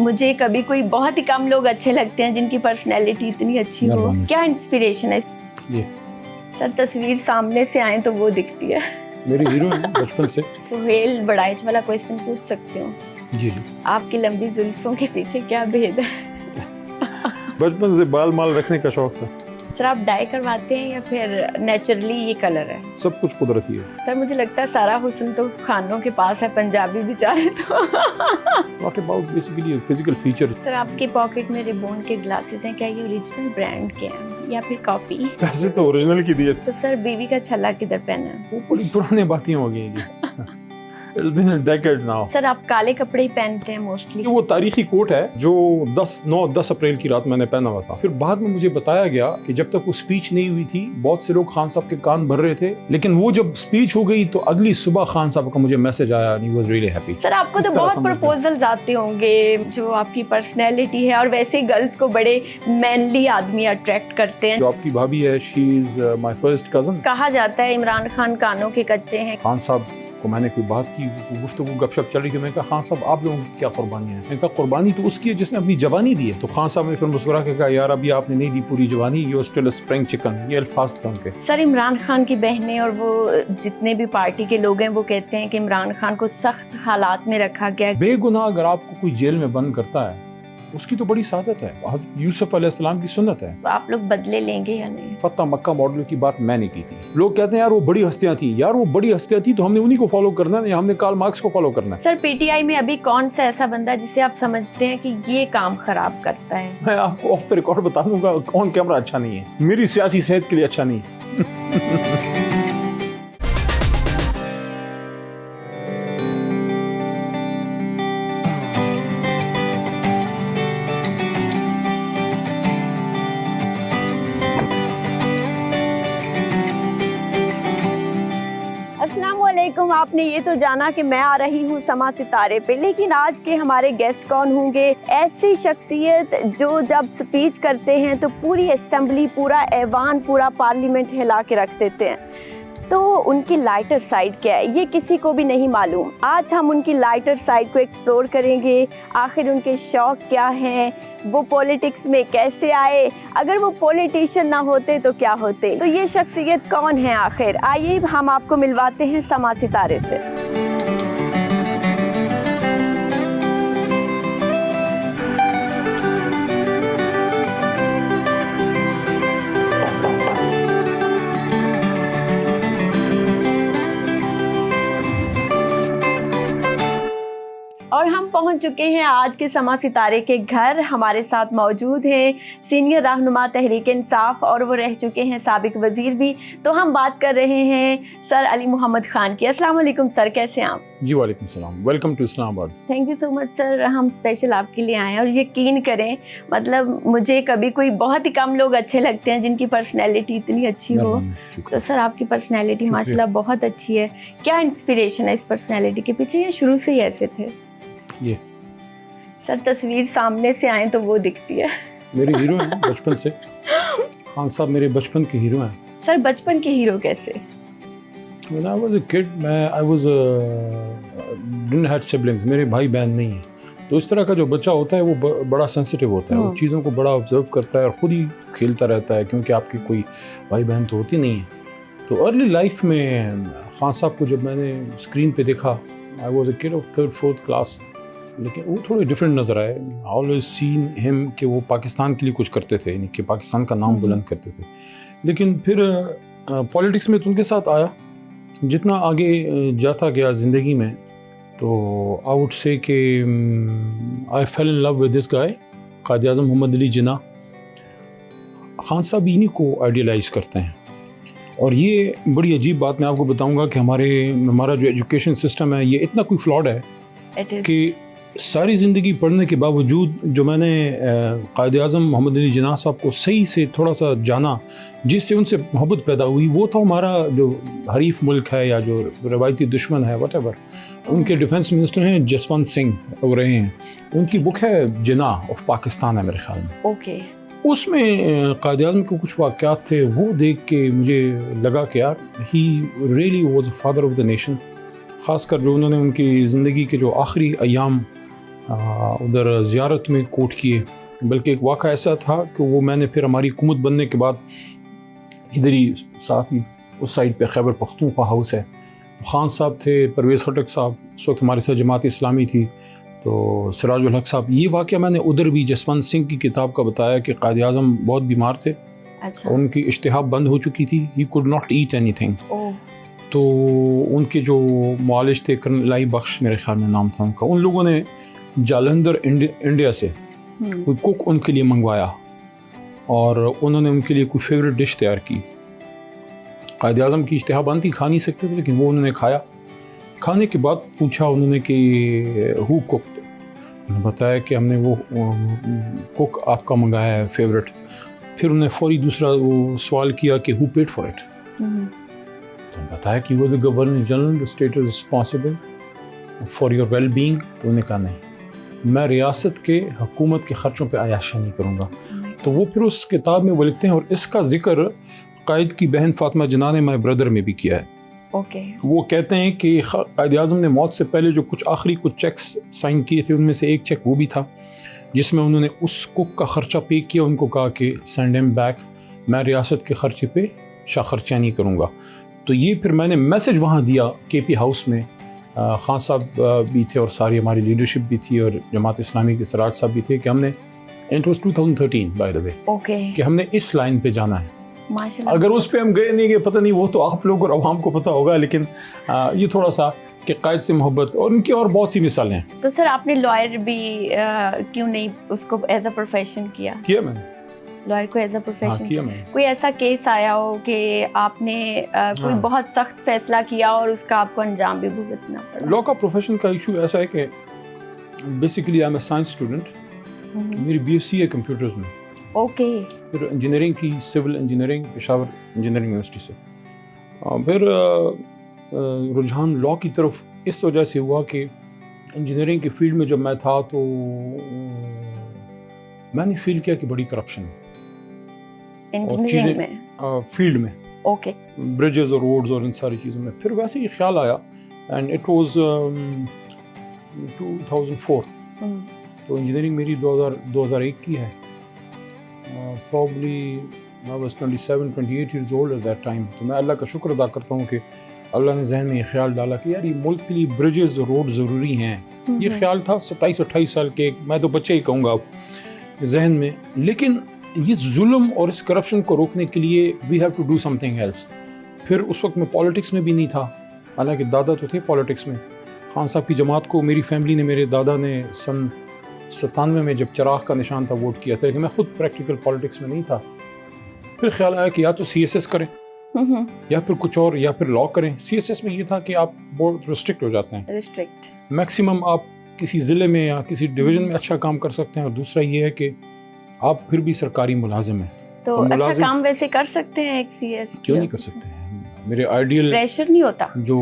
مجھے کبھی کوئی بہت ہی کم لوگ اچھے لگتے ہیں جن کی پرسنالٹی اتنی اچھی ہو. کیا انسپریشن ہے سر؟ تصویر سامنے سے آئے تو وہ دکھتی ہے. میری ہیرو ہیں بچپن سے. سہیل بڑائچ والا کوسچن پوچھ سکتے ہوں؟ جی. آپ کی لمبی زلفوں کے پیچھے کیا بھید ہے؟ بچپن سے بال مال رکھنے کا شوق تھا. سر آپ ڈائی کرواتے ہیں یا پھر نیچرلی یہ کلر ہے؟ سب کچھ قدرتی ہے. سر مجھے لگتا ہے سارا حسن تو خانوں کے پاس ہے، پنجابی بیچارے تو. What about basically physical feature. Sir آپ کے پاکٹ میں ریبون کے گلاسز ہیں، کیا یہ اوریجنل برانڈ کے ہیں یا پھر کاپی؟ پیسے تو اوریجنل کی دیے. تو سر بیوی کا چھلا کدھر پہنا ہے؟ وہ بڑی پرانے باتیں ہو گئی ہیں. It's been a decade now. سر آپ کالے کپڑے ہی پہنتے ہیں موسٹلی؟ وہ تاریخی کوٹ ہے جو 10 اپریل کی رات میں نے پہنا ہوا تھا. پھر بعد میں مجھے بتایا گیا کہ جب تک وہ سپیچ نہیں ہوئی تھی بہت سے لوگ خان صاحب کے کان بھر رہے تھے، لیکن وہ جب سپیچ ہو گئی تو اگلی صبح خان صاحب کا مجھے میسج آیا and he was really happy. سر آپ کو تو بہت پرپوزلز آتے ہوں گے، جو آپ کی پرسنالٹی ہے اور ویسے ہی گرلز کو بڑے مینلی آدمی اٹریکٹ کرتے ہیں. جو آپ کی بھابھی ہے she is my first cousin. کہا جاتا ہے عمران خان کانوں کے کچے ہیں. خان صاحب کو میں نے کوئی بات کی، گفتگو گپ شپ چل رہی تھی، میں نے کہا خان صاحب آپ لوگوں کی کیا قربانی ہے؟ میں نے کہا قربانی تو اس کی ہے جس نے اپنی جوانی دی ہے. تو خان صاحب نے پھر مسکرا کے کہا یار ابھی آپ نے نہیں دی پوری جوانی، یو اسٹل اسپرنگ چکن. یہ الفاظ تھے ان کے. سر عمران خان کی بہنیں اور وہ جتنے بھی پارٹی کے لوگ ہیں وہ کہتے ہیں کہ عمران خان کو سخت حالات میں رکھا گیا. بے گناہ اگر آپ کو کوئی جیل میں بند کرتا ہے اس کی تو بڑی سعادت ہے. حضرت یوسف علیہ السلام کی سنت ہے. آپ لوگ بدلے لیں گے یا نہیں؟ فتح مکہ ماڈل کی بات میں نے کی تھی. لوگ کہتے ہیں یار وہ بڑی ہستیاں تھیں. یار وہ بڑی ہستیاں تھیں تو ہم نے انہی کو فالو کرنا ہے یا ہم نے کارل مارکس کو فالو کرنا ہے؟ سر پی ٹی آئی میں ابھی کون سا ایسا بندہ ہے جسے آپ سمجھتے ہیں کہ یہ کام خراب کرتا ہے؟ میں آپ کو آف دا ریکارڈ بتا دوں گا کون کیمرہ اچھا نہیں ہے. میری سیاسی صحت کے لیے اچھا نہیں ہے. آپ نے یہ تو جانا کہ میں آ رہی ہوں سما ستارے پہ، لیکن آج کے ہمارے گیسٹ کون ہوں گے؟ ایسی شخصیت جو جب سپیچ کرتے ہیں تو پوری اسمبلی، پورا ایوان، پورا پارلیمنٹ ہلا کے رکھ دیتے ہیں. تو ان کی لائٹر سائڈ کیا ہے یہ کسی کو بھی نہیں معلوم. آج ہم ان کی لائٹر سائڈ کو ایکسپلور کریں گے. آخر ان کے شوق کیا ہیں، وہ پولیٹکس میں کیسے آئے، اگر وہ پولیٹیشین نہ ہوتے تو کیا ہوتے. تو یہ شخصیت کون ہے آخر؟ آئیے ہم آپ کو ملواتے ہیں سما ستارے سے. اور ہم پہنچ چکے ہیں آج کے سما ستارے کے گھر. ہمارے ساتھ موجود ہیں سینئر رہنما تحریک انصاف اور وہ رہ چکے ہیں سابق وزیر بھی. تو ہم بات کر رہے ہیں سر علی محمد خان کی. السلام علیکم سر، کیسے ہیں آپ؟ جی وعلیکم السلام، ویلکم ٹو اسلام آباد. تھینک یو سو مچ سر، ہم اسپیشل آپ کے لیے آئے ہیں. اور یقین کریں مطلب مجھے کبھی کوئی بہت ہی کم لوگ اچھے لگتے ہیں جن کی پرسنالٹی اتنی اچھی ہو. تو سر آپ کی پرسنالٹی ماشاءاللہ بہت اچھی ہے. کیا انسپریشن ہے اس پرسنالٹی کے پیچھے یا شروع سے ہی ایسے تھے؟ یہ سر تصویر سامنے سے آئے تو وہ دکھتی ہے. میری ہیرو ہیں بچپن سے. خان صاحب میرے بچپن کے ہیرو ہیں. سر بچپن کے ہیرو کیسے؟ When I was a kid, didn't have siblings. میرے بھائی بہن نہیں ہیں. تو اس طرح کا جو بچہ ہوتا ہے وہ بڑا سینسٹیو ہوتا ہے. وہ چیزوں کو بڑا آبزرو کرتا ہے اور خود ہی کھیلتا رہتا ہے کیونکہ آپ کی کوئی بھائی بہن تو ہوتی نہیں ہے. تو ارلی لائف میں خان صاحب کو جب میں نے اسکرین پہ دیکھا، I was a kid of 3rd 4th class. لیکن وہ تھوڑے ڈفرینٹ نظر آئے. آلویز سین ہم کہ وہ پاکستان کے لیے کچھ کرتے تھے، یعنی کہ پاکستان کا نام بلند کرتے تھے. لیکن پھر پولیٹکس میں تو ان کے ساتھ آیا. جتنا آگے جاتا گیا زندگی میں تو آئی وڈ سے کہ آئی فیل ان لو ود دس گائے، قائد اعظم محمد علی جناح. خان صاحب انہی کو آئیڈیلائز کرتے ہیں. اور یہ بڑی عجیب بات میں آپ کو بتاؤں گا کہ ہمارا جو ایجوکیشن سسٹم ہے یہ اتنا کوئی فلاڈ ہے کہ ساری زندگی پڑھنے کے باوجود جو میں نے قائد اعظم محمد علی جناح صاحب کو صحیح سے تھوڑا سا جانا، جس سے ان سے محبت پیدا ہوئی، وہ تھا ہمارا جو حریف ملک ہے یا جو روایتی دشمن ہے واٹ ایور. ان کے ڈیفنس منسٹر ہیں جسونت سنگھ وہ رہے ہیں. ان کی بک ہے جناح آف پاکستان ہے میرے خیال میں. اوکے. اس میں قائد اعظم کے کچھ واقعات تھے، وہ دیکھ کے مجھے لگا کہ یار he really was a father of the nation. خاص کر جو انہوں نے ان کی زندگی کے جو آخری ایام ادھر زیارت میں کوٹ کیے. بلکہ ایک واقعہ ایسا تھا کہ وہ میں نے پھر ہماری حکومت بننے کے بعد ادھر ہی ساتھ ہی اس سائڈ پہ خیبر پختونخوا ہاؤس ہے, خان صاحب تھے, پرویز خٹک صاحب اس وقت ہمارے ساتھ جماعت اسلامی تھی, تو سراج الحق صاحب. یہ واقعہ میں نے ادھر بھی جسونت سنگھ کی کتاب کا بتایا کہ قائد اعظم بہت بیمار تھے, ان کی اشتہا بند ہو چکی تھی, he could not eat anything. تو ان کے جو معالج تھے کرنل لائی بخش میرے خیال میں نام تھا ان کا, ان لوگوں نے جالندھر انڈیا سے کوئی کوک ان کے لیے منگوایا اور انہوں نے ان کے لیے کوئی فیوریٹ ڈش تیار کی. قائد اعظم کی اشتہا بند تھی, کھا نہیں سکتے تھے, لیکن وہ انہوں نے کھایا. کھانے کے بعد پوچھا انہوں نے کہ ہو کوک, انہوں نے بتایا کہ ہم نے وہ کوک آپ کا منگایا ہے فیوریٹ. پھر انہوں نے فوری دوسرا وہ سوال کیا کہ ہو پیڈ فار اٹ. تو بتایا کہ وہ governor general the state is responsible for your well being. تو انہوں نے کہا نہیں, میں ریاست کے حکومت کے خرچوں پہ عیاشی نہیں کروں گا. تو وہ پھر اس کتاب میں وہ لکھتے ہیں, اور اس کا ذکر قائد کی بہن فاطمہ جناح نے مائی بردر میں بھی کیا ہے. وہ کہتے ہیں کہ قائد اعظم نے موت سے پہلے جو کچھ آخری کچھ چیکس سائن کیے تھے, ان میں سے ایک چیک وہ بھی تھا جس میں انہوں نے اس کوک کا خرچہ پے کیا. ان کو کہا کہ سینڈ ہم بیک, میں ریاست کے خرچے پہ خرچہ نہیں کروں گا. تو یہ پھر میں نے میسج وہاں دیا کے پی ہاؤس میں, خان صاحب بھی تھے اور ساری ہماری لیڈرشپ بھی تھی, اور جماعت اسلامی کے سراج صاحب بھی تھے, کہ ہم نے اٹ واز 2013 بائی دا وے, کہ ہم نے اس لائن پہ جانا ہے. اگر اس پہ ہم گئے نہیں گئے پتہ نہیں, وہ تو آپ لوگ اور عوام کو پتہ ہوگا, لیکن یہ تھوڑا سا کہ قائد سے محبت, اور ان کی اور بہت سی مثالیں ہیں. تو سر آپ نے لائر بھی کیوں نہیں اس کو ایز اے پروفیشن کیا میں نے لائر کو ایز اے پروفیشن کیا. میں کوئی ایسا کیس آیا ہو کہ آپ نے کوئی بہت سخت فیصلہ کیا اور اس کا آپ کو انجام بھی بھگتنا پڑا؟ لا کا پروفیشن کا ایشو ایسا ہے کہ basically I am a science student, میری بی ایس سی ہے کمپیوٹرز میں. پھر انجینئرنگ کی, civil engineering Peshawar engineering university سے. پھر رجحان لا کی طرف اس وجہ سے ہوا کہ انجینئرنگ کے فیلڈ میں جب میں تھا تو میں نے فیل کیا کہ بڑی کرپشن انجینئرنگ میں فیلڈ میں, بریجز اور روڈز اور ان ساری چیزوں میں. پھر ویسے ہی خیال آیا, اینڈ اٹ واز 2004. تو انجینئرنگ میری 2001 کی ہے. Probably I was 27-28 years old at that time. تو میں اللہ کا شکر ادا کرتا ہوں کہ اللہ نے ذہن میں یہ خیال ڈالا کہ یار یہ ملک کے لیے بریجز اور روڈ ضروری ہیں. یہ خیال تھا 27-28 سال کے, میں تو بچے ہی کہوں گا اب, ذہن میں. لیکن یہ ظلم اور اس کرپشن کو روکنے کے لیے we have to do something else. پھر اس وقت میں پالیٹکس میں بھی نہیں تھا, حالانکہ دادا تو تھے پالیٹکس میں. خان صاحب کی جماعت کو میری فیملی نے, میرے دادا نے سن 97 میں جب چراغ کا نشان تھا ووٹ کیا تھا, لیکن میں خود پریکٹیکل پالیٹکس میں نہیں تھا. پھر خیال آیا کہ یا تو سی ایس ایس کریں یا پھر کچھ اور, یا پھر لا کریں. سی ایس ایس میں یہ تھا کہ آپ بہت ریسٹرکٹ ہو جاتے ہیں, میکسیمم آپ کسی ضلع میں یا کسی ڈویژن میں اچھا کام کر سکتے ہیں, اور دوسرا یہ ہے کہ آپ پھر بھی سرکاری ملازم ہیں. تو اچھا کام ویسے کر سکتے ہیں ایک سی ایس, کیوں نہیں کر سکتے ہیں. میرے آئیڈیل پریشر نہیں ہوتا جو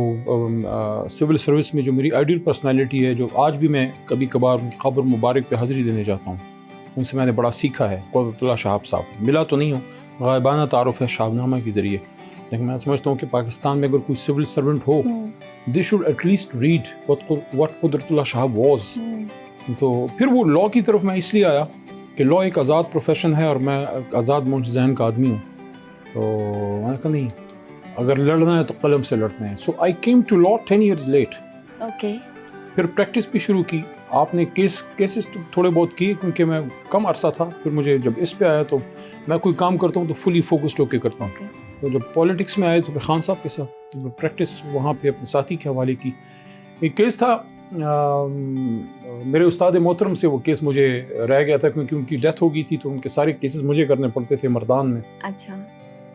سول سروس میں جو میری آئیڈیل پرسنالٹی ہے, جو آج بھی میں کبھی کبھار قبر مبارک پہ حاضری دینے جاتا ہوں, ان سے میں نے بڑا سیکھا ہے. قدرت اللہ شہاب صاحب, ملا تو نہیں ہوں, غائبانہ تعارف ہے شہاب نامہ کے ذریعے, لیکن میں سمجھتا ہوں کہ پاکستان میں اگر کوئی سول سرونٹ ہو, they should at least read what Qudrat Allah Shahab was. تو پھر وہ لا کی طرف میں اس لیے آیا کہ لا ایک آزاد پروفیشن ہے, اور میں آزاد منش ذہن کا آدمی ہوں. تو میں نے کہا نہیں, اگر لڑنا ہے تو قلم سے لڑتے ہیں. So I came to law 10 years late. پھر پریکٹس بھی شروع کی. آپ نے کیسز تو تھوڑے بہت کیے, کیونکہ میں کم عرصہ تھا. پھر مجھے جب اس پہ آیا تو میں کوئی کام کرتا ہوں تو فلی فوکسڈ ہو کے کرتا ہوں. تو جب پالیٹکس میں آئے تو پھر خان صاحب کے ساتھ پریکٹس وہاں پہ اپنے ساتھی کے حوالے کی. ایک کیس تھا میرے استاد محترم سے, وہ کیس مجھے رہ گیا تھا کیونکہ ان کی ڈیتھ ہو گئی تھی, تو ان کے سارے کیسز مجھے کرنے پڑتے تھے مردان میں. اچھا.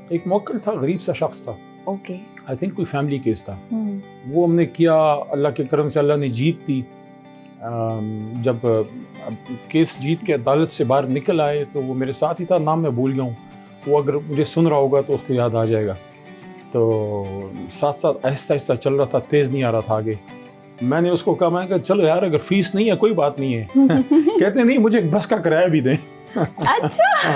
ایک موکل تھا, غریب سا شخص تھا, آئی تھنک کوئی فیملی کیس تھا. وہ ہم نے کیا, اللہ کے کرم سے اللہ نے جیت دی. جب کیس جیت کے عدالت سے باہر نکل آئے تو وہ میرے ساتھ ہی تھا, نام میں بھول گیا ہوں, وہ اگر مجھے سن رہا ہوگا تو اس کو یاد آ جائے گا. تو ساتھ ساتھ آہستہ آہستہ چل رہا تھا, تیز نہیں آ رہا تھا آگے. میں نے اس کو کہا, میں کہ چلو یار اگر فیس نہیں ہے کوئی بات نہیں ہے. کہتے نہیں مجھے ایک بس کا کرایہ بھی دیں. اچھا.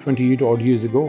28 odd years ago।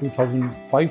2005।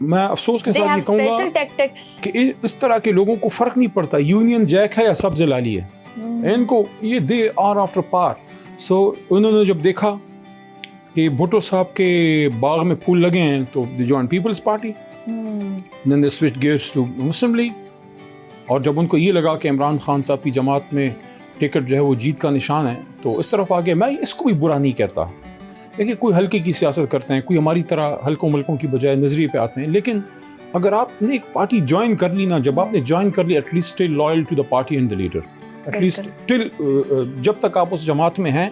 میں افسوس کے They ساتھ have یہ کہوں special گا tactics. کہ اس طرح کے لوگوں کو فرق نہیں پڑتا یونین جیک ہے یا سبز لالی ہے. ان کو یہ دے آر آفٹر پار. سو انہوں نے جب دیکھا کہ بھٹو صاحب کے باغ میں پھول لگے ہیں تو they join Peoples Party, then they switch gears to Muslim League. اور جب ان کو یہ لگا کہ عمران خان صاحب کی جماعت میں ٹکٹ جو ہے وہ جیت کا نشان ہے تو اس طرف آگے. میں اس کو بھی برا نہیں کہتا, دیکھیں کوئی ہلکے کی سیاست کرتے ہیں, کوئی ہماری طرح ہلکوں ملکوں کی بجائے نظریے پہ آتے ہیں, لیکن اگر آپ نے ایک پارٹی جوائن کر لی نا, جب آپ نے جوائن کر لی at least stay loyal to the party and the leader, at least till جب تک آپ اس جماعت میں ہیں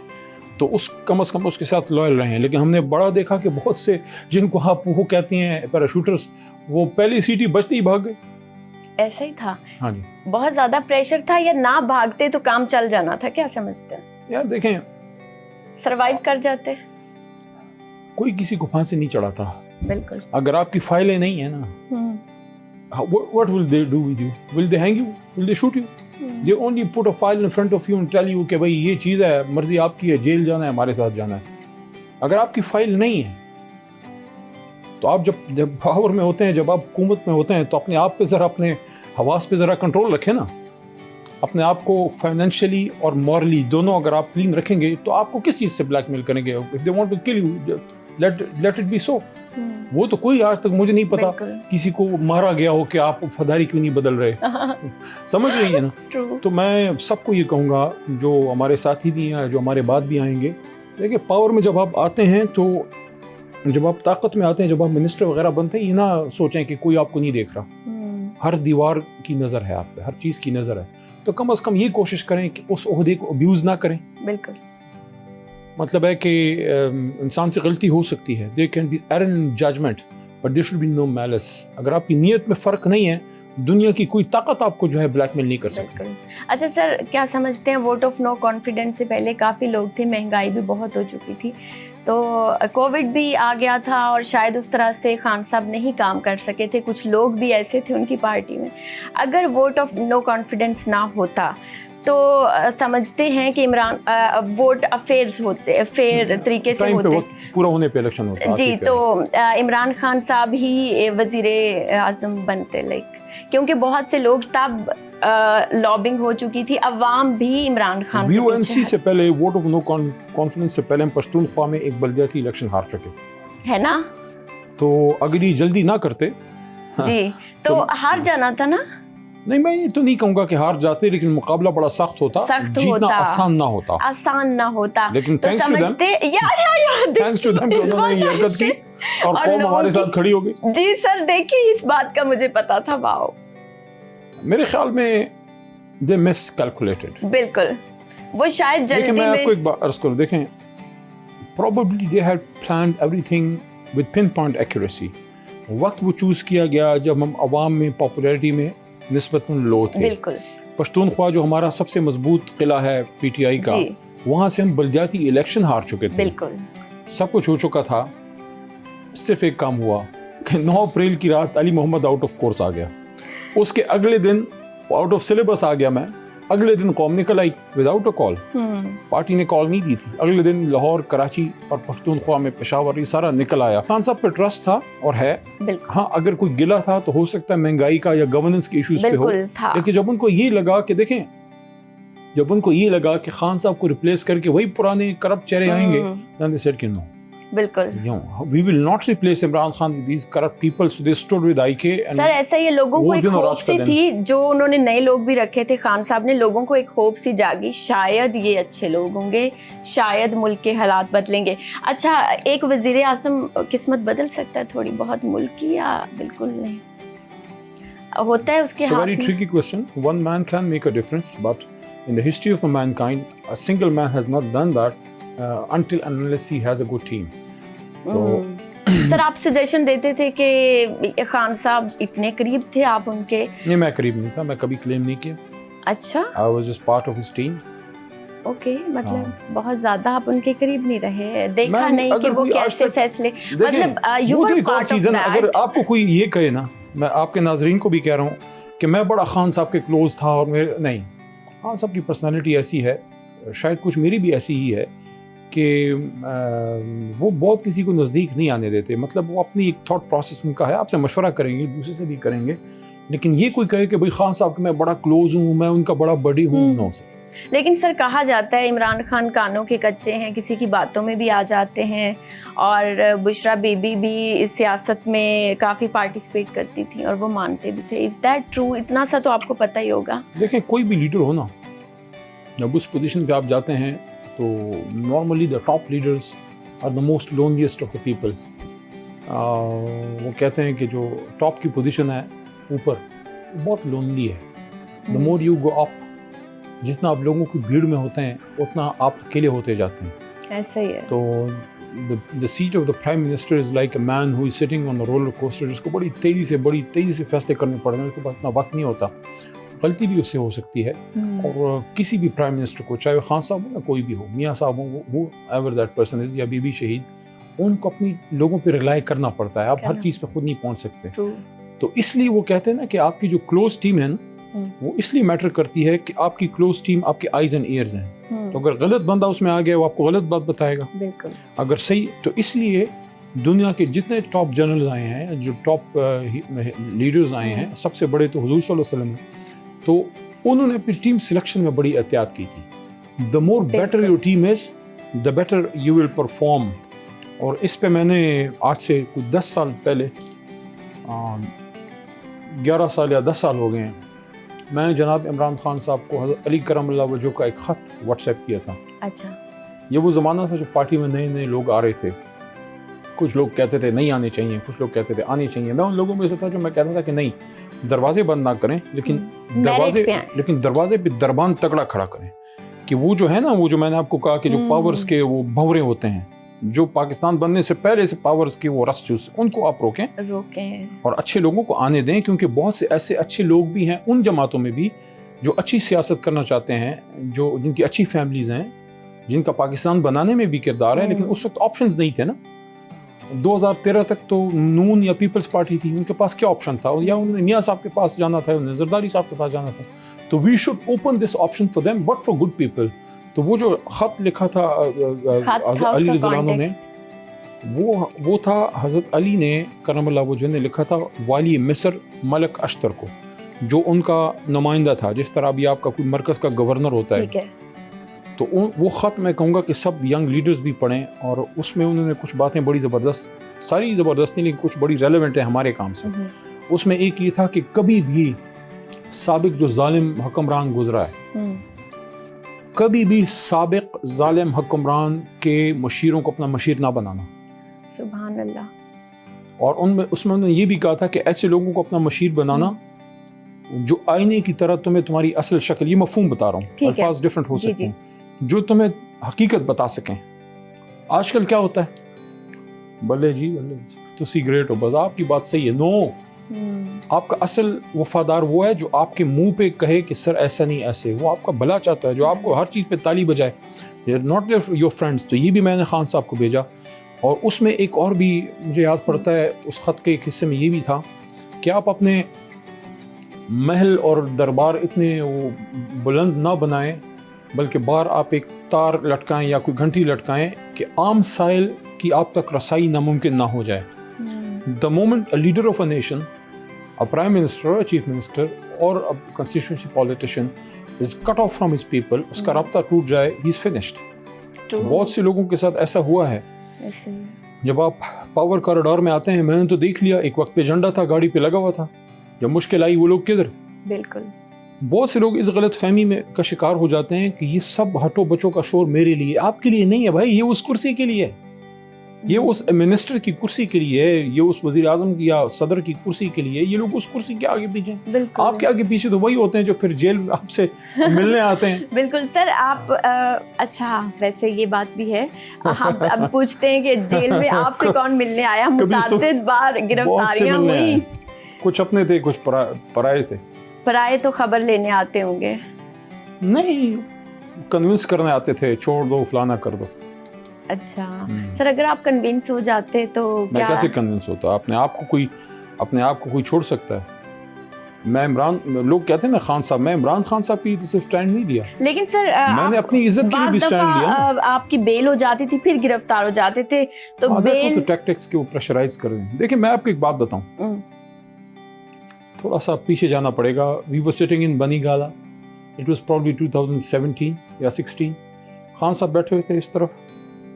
تو اس کم از کم اس کے ساتھ لائل رہے ہیں. لیکن ہم نے بڑا دیکھا کہ بہت سے جن کو آپ وہ کہتے ہیں پیراشوٹرز, وہ پہلی سیٹ ہی بچتے ہی بھاگ گئے. ایسا ہی تھا. ہاں جی, بہت زیادہ پریشر تھا یا نہ بھاگتے تو کام چل جانا تھا, کیا سمجھتے ہیں؟ یار دیکھیں سروائیو کر جاتے. کوئی کسی کو پھانسی نہیں چڑھاتا. بالکل. اگر آپ کی فائلیں نہیں ہیں نا, what will they do with you? Will they hang you? Will they shoot you? They only put a file in front of you and tell you کہ بھائی یہ چیز ہے, مرضی آپ کی ہے, جیل جانا ہے, ہمارے ساتھ جانا ہے. اگر آپ کی فائل نہیں ہے تو آپ جب پاور میں ہوتے ہیں, جب آپ حکومت میں ہوتے ہیں تو اپنے آپ پہ ذرا, اپنے حواس پہ ذرا کنٹرول رکھیں نا. اپنے آپ کو فائنینشلی اور مورلی دونوں اگر آپ کلین رکھیں گے تو آپ کو کس چیز سے بلیک میل کریں گے؟ If they want to kill you, let it be so. وہ تو کوئی آج تک مجھے نہیں پتا کسی کو مارا گیا ہو کہ آپ وفاداری کیوں نہیں بدل رہے. سمجھ رہی ہیں نا؟ تو میں سب کو یہ کہوں گا جو ہمارے ساتھی بھی ہیں, جو ہمارے بعد بھی آئیں گے, دیکھیں پاور میں جب آپ آتے ہیں تو جب آپ طاقت میں آتے ہیں, جب آپ منسٹر وغیرہ بنتے ہیں, یہ نہ سوچیں کہ کوئی آپ کو نہیں دیکھ رہا. ہر دیوار کی نظر ہے آپ پہ, ہر چیز کی نظر ہے. تو کم از کم یہ کوشش کریں کہ اس عہدے کو ابیوز نہ کریں. بالکل. مطلب ہے کہ انسان سے غلطی ہو سکتی ہے, there can be error in judgment but there should be no malice. اگر آپ کی نیت میں فرق نہیں ہے, دنیا کی کوئی طاقت آپ کو جو ہے بلیک میل نہیں کر سکتی. اچھا سر, کیا سمجھتے ہیں ووٹ آف نو کانفیڈنس سے پہلے کافی لوگ تھے, مہنگائی بھی بہت ہو چکی تھی, تو کووڈ بھی آ گیا تھا اور شاید اس طرح سے خان صاحب نہیں کام کر سکے تھے, کچھ لوگ بھی ایسے تھے ان کی پارٹی میں. اگر ووٹ آف نو کانفیڈنس نہ ہوتا تو سمجھتے ہیں کہ عمران ووٹ افیئرز ہوتے, فیئر طریقے سے ہوتے, پورا ہونے پہ الیکشن ہوتا جی, تو عمران خان صاحب ہی وزیر اعظم بنتے, لائک کیونکہ بہت سے لوگ تب لابنگ ہو چکی تھی, عوام بھی عمران خان سے VONC سے پہلے, ووٹ آف نو کانفیڈنس سے پہلے ہم پشتونخوا میں ایک بلدیاتی الیکشن ہار چکے ہے نا. تو اگر یہ جلدی نہ کرتے جی تو ہار جانا تھا نا. نہیں, میں یہ تو نہیں کہوں گا کہ ہار جاتے, لیکن مقابلہ بڑا سخت ہوتا, جیتنا آسان نہ ہوتا. لیکن تھینکس ٹو دیم کہ انہوں نے یہ حرکت کی اور قوم ہمارے ساتھ کھڑی ہو گئی. جی سر, دیکھیے اس بات کا مجھے پتا تھا. واو. میرے خیال میں دے مس کیلکولیٹڈ. بالکل, وہ شاید جلدی میں. میں آپ کو ایک بات عرض کروں, دیکھیں probably they had planned everything with pinpoint accuracy. وقت وہ چوز کیا گیا جب ہم عوام میں پاپولیرٹی میں نسبتاً لو تھے. بالکل. پشتونخوا جو ہمارا سب سے مضبوط قلعہ ہے PTI کا, وہاں سے ہم بلدیاتی الیکشن ہار چکے تھے. بالکل. سب کچھ ہو چکا تھا, صرف ایک کام ہوا کہ 9 اپریل کی رات علی محمد آؤٹ آف کورس آ گیا. اس کے اگلے دن آؤٹ آف سلیبس آ گیا. میں اگلے دن قوم نکل آئی وداؤٹ اے کال. پارٹی نے کال نہیں دی تھی. اگلے دن لاہور, کراچی اور پختونخوا میں پشاور, یہ سارا نکل آیا. خان صاحب پہ ٹرسٹ تھا اور ہے. ہاں, اگر کوئی گلا تھا تو ہو سکتا ہے مہنگائی کا یا گورننس کے ایشوز پہ ہو, لیکن جب ان کو یہ لگا کہ دیکھیں, جب ان کو یہ لگا کہ خان صاحب کو ریپلیس کر کے وہی پرانے کرپٹ چہرے آئیں گے, then they said کہ no. بالکل. We will not replace Imran Khan with these corrupt people, so they stood with IK. سر ایسا یہ لوگوں کو ایک ہوپ سی تھی, جو انہوں نے نئے لوگ بھی رکھے تھے خان صاحب نے, لوگوں کو ایک ہوپ سی جاگی, شاید یہ اچھے لوگ ہوں گے, شاید ملک کے حالات بدلیں گے. اچھا, ایک وزیر اعظم قسمت بدل سکتا ہے تھوڑی بہت ملک کی, یا بالکل نہیں ہوتا ہے اس کے ہاتھ میں؟ It's a very tricky question. One man can make a difference, but in the history of mankind, a single man has not done that until unless he has a good team. سر آپ suggestion دیتے تھے کہ خان صاحب اتنے قریب تھے آپ ان کے؟ نہیں, میں قریب نہیں تھا, میں کبھی کلیم نہیں کیا. اچھا. I was just part of his team. Okay, مطلب بہت زیادہ آپ ان کے قریب نہیں رہے, دیکھا نہیں کہ وہ کیسے فیصلے, مطلب you were part of that. اگر آپ کو کوئی یہ کہے نا, میں آپ کے ناظرین کو بھی کہہ رہا ہوں کہ میں بڑا خان صاحب کے کلوز تھا, اور نہیں, خان صاحب کی پرسنالٹی ایسی ہے, شاید کچھ میری بھی ایسی ہی ہے, کہ وہ بہت کسی کو نزدیک نہیں آنے دیتے. مطلب وہ اپنی ایک تھاٹ پروسیس ان کا ہے, آپ سے مشورہ کریں گے, دوسرے سے بھی کریں گے, لیکن یہ کوئی کہے کہ بھائی خان صاحب کہ میں بڑا کلوز ہوں, میں ان کا بڑا بڈی ہوں, نو سر. لیکن سر کہا جاتا ہے عمران خان کانوں کے کچے ہیں, کسی کی باتوں میں بھی آ جاتے ہیں, اور بشرا بی بی بھی سیاست میں کافی پارٹیسپیٹ کرتی تھی اور وہ مانتے بھی تھے. Is that true? اتنا سا تو آپ کو پتہ ہی ہوگا. دیکھیں کوئی بھی لیڈر ہو نا, جب اس پوزیشن پہ آپ جاتے ہیں تو normally the top leaders are the most loneliest of the people. وہ کہتے ہیں کہ جو ٹاپ کی پوزیشن ہے اوپر بہت لونلی ہے. دا مور یو گو اپ, جتنا آپ لوگوں کی بھیڑ میں ہوتے ہیں اتنا آپ اکیلے ہوتے جاتے ہیں. ایسا ہی ہے. تو the seat of the prime minister is like a man who is sitting on a roller coaster, جس کو بڑی تیزی سے فیصلے کرنے پڑتے ہیں, اس کے پاس اتنا وقت نہیں ہوتا. غلطی بھی اس سے ہو سکتی ہے, اور کسی بھی پرائم منسٹر کو, چاہے خان صاحب ہو یا کوئی بھی ہو, میاں صاحب ہو, وہ ایور دیٹ پرسن از, یا بی بی شہید, ان کو اپنی لوگوں پہ ریلائی کرنا پڑتا ہے. آپ ہر چیز پہ خود نہیں پہنچ سکتے. تو اس لیے وہ کہتے ہیں نا کہ آپ کی جو کلوز ٹیم ہے نا, وہ اس لیے میٹر کرتی ہے کہ آپ کی کلوز ٹیم آپ کے آئیز اینڈ ایئرز ہیں. تو اگر غلط بندہ اس میں آ گیا وہ آپ کو غلط بات بتائے گا. بالکل. اگر صحیح, تو اس لیے دنیا کے جتنے ٹاپ جنرل آئے ہیں, جو ٹاپ لیڈرز آئے ہیں, سب سے بڑے تو حضور صلی اللہ علیہ وسلم ہیں, تو انہوں نے اپنی ٹیم سلیکشن میں بڑی احتیاط کی تھی. The more better your team is, the better you will perform. اور اس پہ میں نے آج سے کچھ 10 سال پہلے, 11 سال یا 10 سال ہو گئے ہیں, میں نے جناب عمران خان صاحب کو حضرت علی کرم اللہ وجہہ کا ایک خط واٹس ایپ کیا تھا. اچھا. یہ وہ زمانہ تھا جو پارٹی میں نئے لوگ آ رہے تھے. کچھ لوگ کہتے تھے نہیں آنے چاہیے, کچھ لوگ کہتے تھے آنے چاہیے. میں ان لوگوں میں سے تھا جو میں کہتا تھا کہ نہیں, دروازے بند نہ کریں, لیکن دروازے پہ دربان تگڑا کھڑا کریں. کہ وہ جو ہے نا, وہ جو میں نے آپ کو کہا کہ جو پاورز کے وہ بھنورے ہوتے ہیں, جو پاکستان بننے سے پہلے سے پاورز کے وہ رس چوس, ان کو آپ روکیں اور اچھے لوگوں کو آنے دیں. کیونکہ بہت سے ایسے اچھے لوگ بھی ہیں ان جماعتوں میں بھی جو اچھی سیاست کرنا چاہتے ہیں, جن کی اچھی فیملیز ہیں, جن کا پاکستان بنانے میں بھی کردار ہے. لیکن اس وقت آپشنز نہیں تھے نا. 2013 تک تو نون یا پیپلز پارٹی تھی, ان کے پاس کیا آپشن تھا؟ یا انہوں نے میاں صاحب کے پاس جانا تھا, انہوں نے زرداری صاحب کے پاس جانا تھا. تو we should open this option for them but for good people. تو وہ جو خط لکھا تھا علی رضی اللہ عنہ نے, وہ تھا حضرت علی نے کرم اللہ وجہ نے لکھا تھا والی مصر ملک اشتر کو, جو ان کا نمائندہ تھا, جس طرح بھی آپ کا کوئی مرکز کا گورنر ہوتا ہے. تو وہ خط میں کہوں گا کہ سب ینگ لیڈرز بھی پڑھیں, اور اس میں انہوں نے کچھ باتیں بڑی زبردست, ساری زبردست نہیں لیکن کچھ بڑی ریلیونٹ ہیں ہمارے کام سے. اس میں ایک یہ تھا کہ کبھی بھی سابق جو ظالم حکمران گزرا ہے, کبھی بھی سابق ظالم حکمران کے مشیروں کو اپنا مشیر نہ بنانا. سبحان اللہ. اور اس میں انہوں نے یہ بھی کہا تھا کہ ایسے لوگوں کو اپنا مشیر بنانا جو آئینے کی طرح تمہیں تمہاری اصل شکل, یہ مفہوم بتا رہا ہوں, الفاظ ڈفرنٹ ہو سکتے ہیں, جو تمہیں حقیقت بتا سکیں. آج کل کیا ہوتا ہے, بلے جی تسی گریٹ ہو, بس آپ کی بات صحیح ہے. نو, آپ کا اصل وفادار وہ ہے جو آپ کے منہ پہ کہے کہ سر ایسا نہیں ایسے, وہ آپ کا بھلا چاہتا ہے, جو آپ کو ہر چیز پہ تالی بجائے. They are not your friends. تو یہ بھی میں نے خان صاحب کو بھیجا. اور اس میں ایک اور بھی مجھے یاد پڑتا ہے, اس خط کے ایک حصے میں یہ بھی تھا کہ آپ اپنے محل اور دربار اتنے وہ بلند نہ بنائیں, بلکہ باہر آپ ایک تار لٹکائیں یا کوئی گھنٹی لٹکائیں کہ عام سائل کی آپ تک رسائی ناممکن نہ ہو جائے. The moment a leader of a nation, a prime minister, a chief minister or a constituency politician is cut off from his people, اس کا رابطہ ٹوٹ جائے, he is finished. بہت سے لوگوں کے ساتھ ایسا ہوا ہے. جب آپ پاور کاریڈور میں آتے ہیں, میں نے تو دیکھ لیا, ایک وقت پہ جھنڈا تھا, گاڑی پہ لگا ہوا تھا, جب مشکل آئی وہ لوگ کدھر. بالکل. بہت سے لوگ اس غلط فہمی میں کا شکار ہو جاتے ہیں کہ یہ سب ہٹو بچوں کا شور میرے لیے. آپ کے لیے نہیں ہے بھائی, یہ اس کرسی کے لیے, یہ اس منسٹر کی کرسی کے لیے, یہ اس وزیر اعظم کی یا صدر کی کرسی کے لیے. یہ لوگ اس کرسی کے آگے پیچھے, آپ کے آگے پیچھے تو وہی ہوتے ہیں جو پھر جیل میں آپ سے ملنے آتے ہیں. بالکل سر. آپ اچھا ویسے یہ بات بھی ہے, ہم اب پوچھتے ہیں کہ جیل میں آپ سے کون ملنے آیا؟ متعدد بار گرفتاریاں ہوئی. کچھ اپنے تھے, کچھ پرائے تھے. پرائے تو خبر لینے آتے ہوں گے. نہیں, کنونس کرنے آتے تھے, چھوڑ دو فلانا کر دو. اچھا سر, اگر آپ کنونس ہو جاتے تو میں کیسے کنونس ہوتا؟ اپنے آپ کو کوئی چھوڑ سکتا ہے؟ میں عمران, لوگ کہتے ہیں نا خان صاحب, میں عمران خان صاحب کے لیے تو صرف اسٹینڈ نہیں لیا, لیکن سر میں نے اپنی عزت کے لیے بھی اسٹینڈ لیا. آپ کی بیل ہو جاتی تھی, پھر گرفتار ہو جاتے تھے, تو بیل ٹیکٹکس کے وہ پریشرائز کر رہے ہیں. دیکھیں میں آپ کو ایک بات بتاؤں, تھوڑا سا پیچھے جانا پڑے گا. وی ور سٹنگ ان بنی گالا, اٹ واز پرابلی 2017 یا 16. خان صاحب بیٹھے ہوئے تھے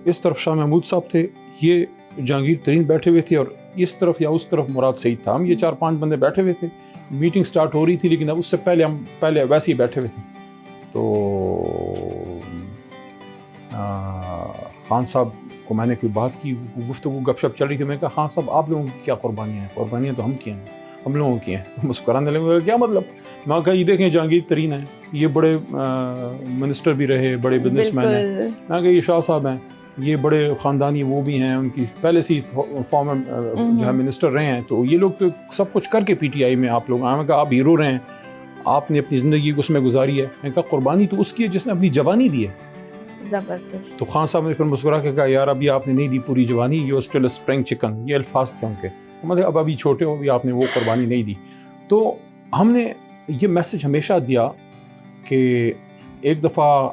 اس طرف شاہ محمود صاحب تھے, یہ جہانگیر ترین بیٹھے ہوئے تھے, اور اس طرف یا اس طرف مراد سعید تھا. ہم یہ 4-5 بندے بیٹھے ہوئے تھے, میٹنگ سٹارٹ ہو رہی تھی, لیکن اس سے پہلے ہم ویسے ہی بیٹھے ہوئے تھے. تو خان صاحب کو میں نے کوئی بات کی, گفتگو گپ شپ چل رہی تھی. میں نے کہا خان صاحب آپ لوگوں کی کیا قربانیاں ہیں؟ قربانیاں تو ہم کی ہیں, ہم لوگوں کی ہیں. مسکرانے لگے, کیا مطلب؟ میں کہا یہ دیکھیں جہانگیر ترین ہیں, یہ بڑے منسٹر بھی رہے, بڑے بزنس مین ہیں. میں کہا یہ شاہ صاحب ہیں, یہ بڑے خاندانی وہ بھی ہیں, ان کی پہلے سے فارمر جو ہے منسٹر رہے ہیں. تو یہ لوگ تو سب کچھ کر کے پی ٹی آئی میں آپ لوگ, میں کہا آپ ہیرو رہے ہیں, آپ نے اپنی زندگی اس میں گزاری ہے. میں کہا قربانی تو اس کی ہے جس نے اپنی جوانی دی ہے. زبردست. تو خان صاحب نے پھر مسکرا کے کہا یار ابھی آپ نے نہیں دی پوری جوانی, یو اسٹل اسپرنگ چکن, یہ الفاظ تھے ان کے. مطلب ابھی چھوٹے ہو, ابھی آپ نے وہ قربانی نہیں دی. تو ہم نے یہ میسج ہمیشہ دیا کہ ایک دفعہ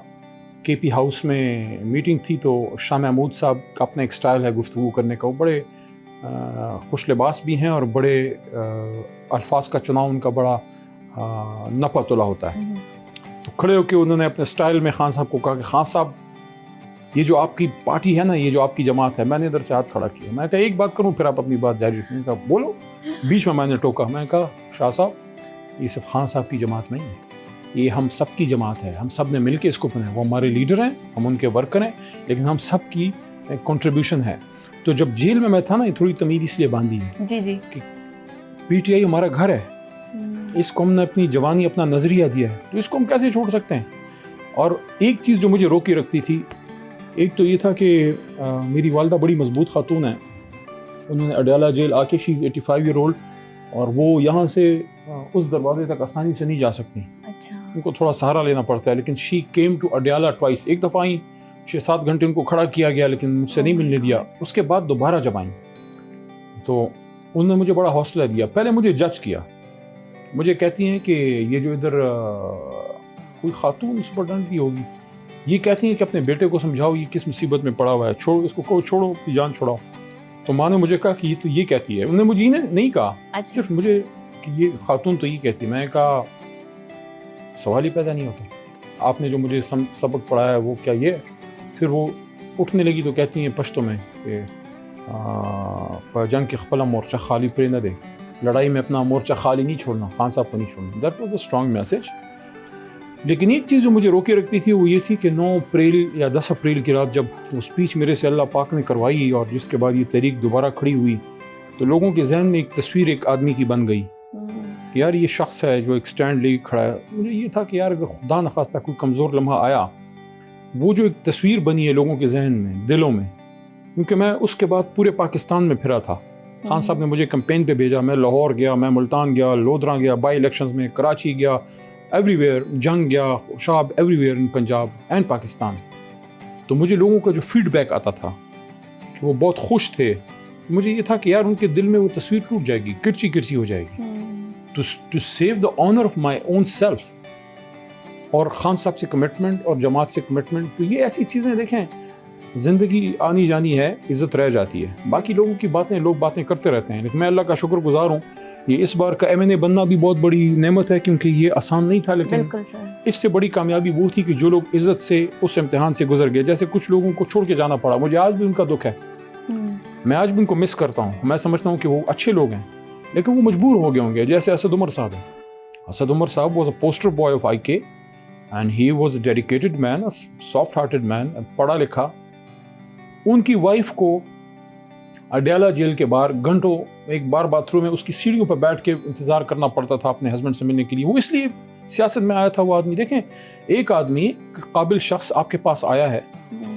کے پی ہاؤس میں میٹنگ تھی, تو شاہ محمود صاحب کا اپنا ایک سٹائل ہے گفتگو کرنے کا, وہ بڑے خوش لباس بھی ہیں, اور بڑے الفاظ کا چناؤ ان کا بڑا نپا تلا ہوتا ہے. تو کھڑے ہو کے انہوں نے اپنے سٹائل میں خان صاحب کو کہا کہ خان صاحب یہ جو آپ کی پارٹی ہے نا, یہ جو آپ کی جماعت ہے. میں نے ادھر سے ہاتھ کھڑا کیا, میں نے کہا ایک بات کروں پھر آپ اپنی بات جاری رکھیں. کہا بولو. بیچ میں نے ٹوکا, میں نے کہا شاہ صاحب یہ صرف خان صاحب کی جماعت نہیں ہے, یہ ہم سب کی جماعت ہے. ہم سب نے مل کے اس کو بنایا. وہ ہمارے لیڈر ہیں, ہم ان کے ورکر ہیں, لیکن ہم سب کی کنٹریبیوشن ہے. تو جب جیل میں تھا نا, یہ تھوڑی تمیز اس لیے باندھی ہے جی جی کہ پی ٹی آئی ہمارا گھر ہے, اس کو ہم نے اپنی جوانی اپنا نظریہ دیا ہے, تو اس کو ہم کیسے چھوڑ سکتے ہیں. اور ایک چیز جو مجھے روکے رکھتی تھی, ایک تو یہ تھا کہ میری والدہ بڑی مضبوط خاتون ہیں, انہوں نے اڈیالہ جیل آ کے, شی از 85 ایئر اولڈ, اور وہ یہاں سے اس دروازے تک آسانی سے نہیں جا سکتی. اچھا. ان کو تھوڑا سہارا لینا پڑتا ہے. لیکن she came to Adiala twice, ایک دفعہ آئیں 6-7 گھنٹے ان کو کھڑا کیا گیا, لیکن مجھ سے نہیں ملنے دیا. اس کے بعد دوبارہ جب آئیں تو انہوں نے مجھے بڑا حوصلہ دیا. پہلے مجھے جج کیا, مجھے کہتی ہیں کہ یہ جو ادھر کوئی خاتون سپرڈنٹ بھی ہوگی, یہ کہتی ہیں کہ اپنے بیٹے کو سمجھاؤ یہ کس مصیبت میں پڑا ہوا ہے, چھوڑو اس کو, کہو چھوڑو اپنی جان چھوڑاؤ. تو ماں نے مجھے کہا کہ یہ تو یہ کہتی ہے. انہوں نے مجھے نہیں کہا, صرف مجھے کہ یہ خاتون تو یہ کہتی ہے. میں نے کہا سوال ہی پیدا نہیں ہوتا, آپ نے جو مجھے سبق پڑھایا ہے وہ کیا یہ ہے؟ پھر وہ اٹھنے لگی تو کہتی ہیں پشتو میں کہ جنگ کے خپلا مورچہ خالی پرے نہ دے, لڑائی میں اپنا مورچہ خالی نہیں چھوڑنا, خان صاحب کو نہیں چھوڑنا. That was a strong message. لیکن ایک چیز جو مجھے روکے رکھتی تھی وہ یہ تھی کہ 9 اپریل یا 10 اپریل کی رات جب وہ اسپیچ میرے سے اللہ پاک نے کروائی, اور جس کے بعد یہ تحریک دوبارہ کھڑی ہوئی, تو لوگوں کے ذہن میں ایک تصویر ایک آدمی کی بن گئی کہ یار یہ شخص ہے جو ایک سٹینڈ لے کھڑا ہے. مجھے یہ تھا کہ یار اگر خدا نخواستہ کوئی کمزور لمحہ آیا, وہ جو ایک تصویر بنی ہے لوگوں کے ذہن میں, دلوں میں, کیونکہ میں اس کے بعد پورے پاکستان میں پھرا تھا. خان صاحب نے مجھے کمپین پہ بھیجا, میں لاہور گیا, میں ملتان گیا, لودھراں گیا, بائی الیکشنز میں, کراچی گیا, ایوری ویئر, جنگ گیا, shop, everywhere in Punjab and Pakistan. تو مجھے لوگوں کا جو فیڈ بیک آتا تھا کہ وہ بہت خوش تھے, مجھے یہ تھا کہ یار ان کے دل میں وہ تصویر ٹوٹ جائے گی, کرچی کرچی ہو جائے گی. To save the honour of my own self, اور خان صاحب سے کمٹمنٹ اور جماعت سے کمٹمنٹ. تو یہ ایسی چیزیں دیکھیں, زندگی آنی جانی ہے, عزت رہ جاتی ہے. باقی لوگوں کی باتیں, لوگ باتیں کرتے رہتے ہیں, لیکن میں اللہ کا شکر گزار ہوں, یہ اس بار کا MNA بننا بھی بہت بڑی نعمت ہے, کیونکہ یہ آسان نہیں تھا. لیکن اس سے بڑی کامیابی وہ تھی کہ جو لوگ عزت سے اس امتحان سے گزر گئے. جیسے کچھ لوگوں کو چھوڑ کے جانا پڑا, مجھے آج بھی ان کا دکھ ہے, میں آج بھی ان کو مس کرتا ہوں. میں سمجھتا ہوں کہ وہ اچھے لوگ ہیں, لیکن وہ مجبور ہو گئے ہوں گے. جیسے اسد عمر صاحب ہیں. اسد عمر صاحب was a poster boy of IK and he was a dedicated man, soft hearted man, پڑھا لکھا. ان کی وائف کو اڈیالہ جیل کے باہر گھنٹوں ایک بار باتھ روم میں اس کی سیڑھیوں پر بیٹھ کے انتظار کرنا پڑتا تھا اپنے ہسبینڈ سے ملنے کے لیے. وہ اس لیے سیاست میں آیا تھا وہ آدمی. دیکھیں, ایک آدمی قابل شخص آپ کے پاس آیا ہے,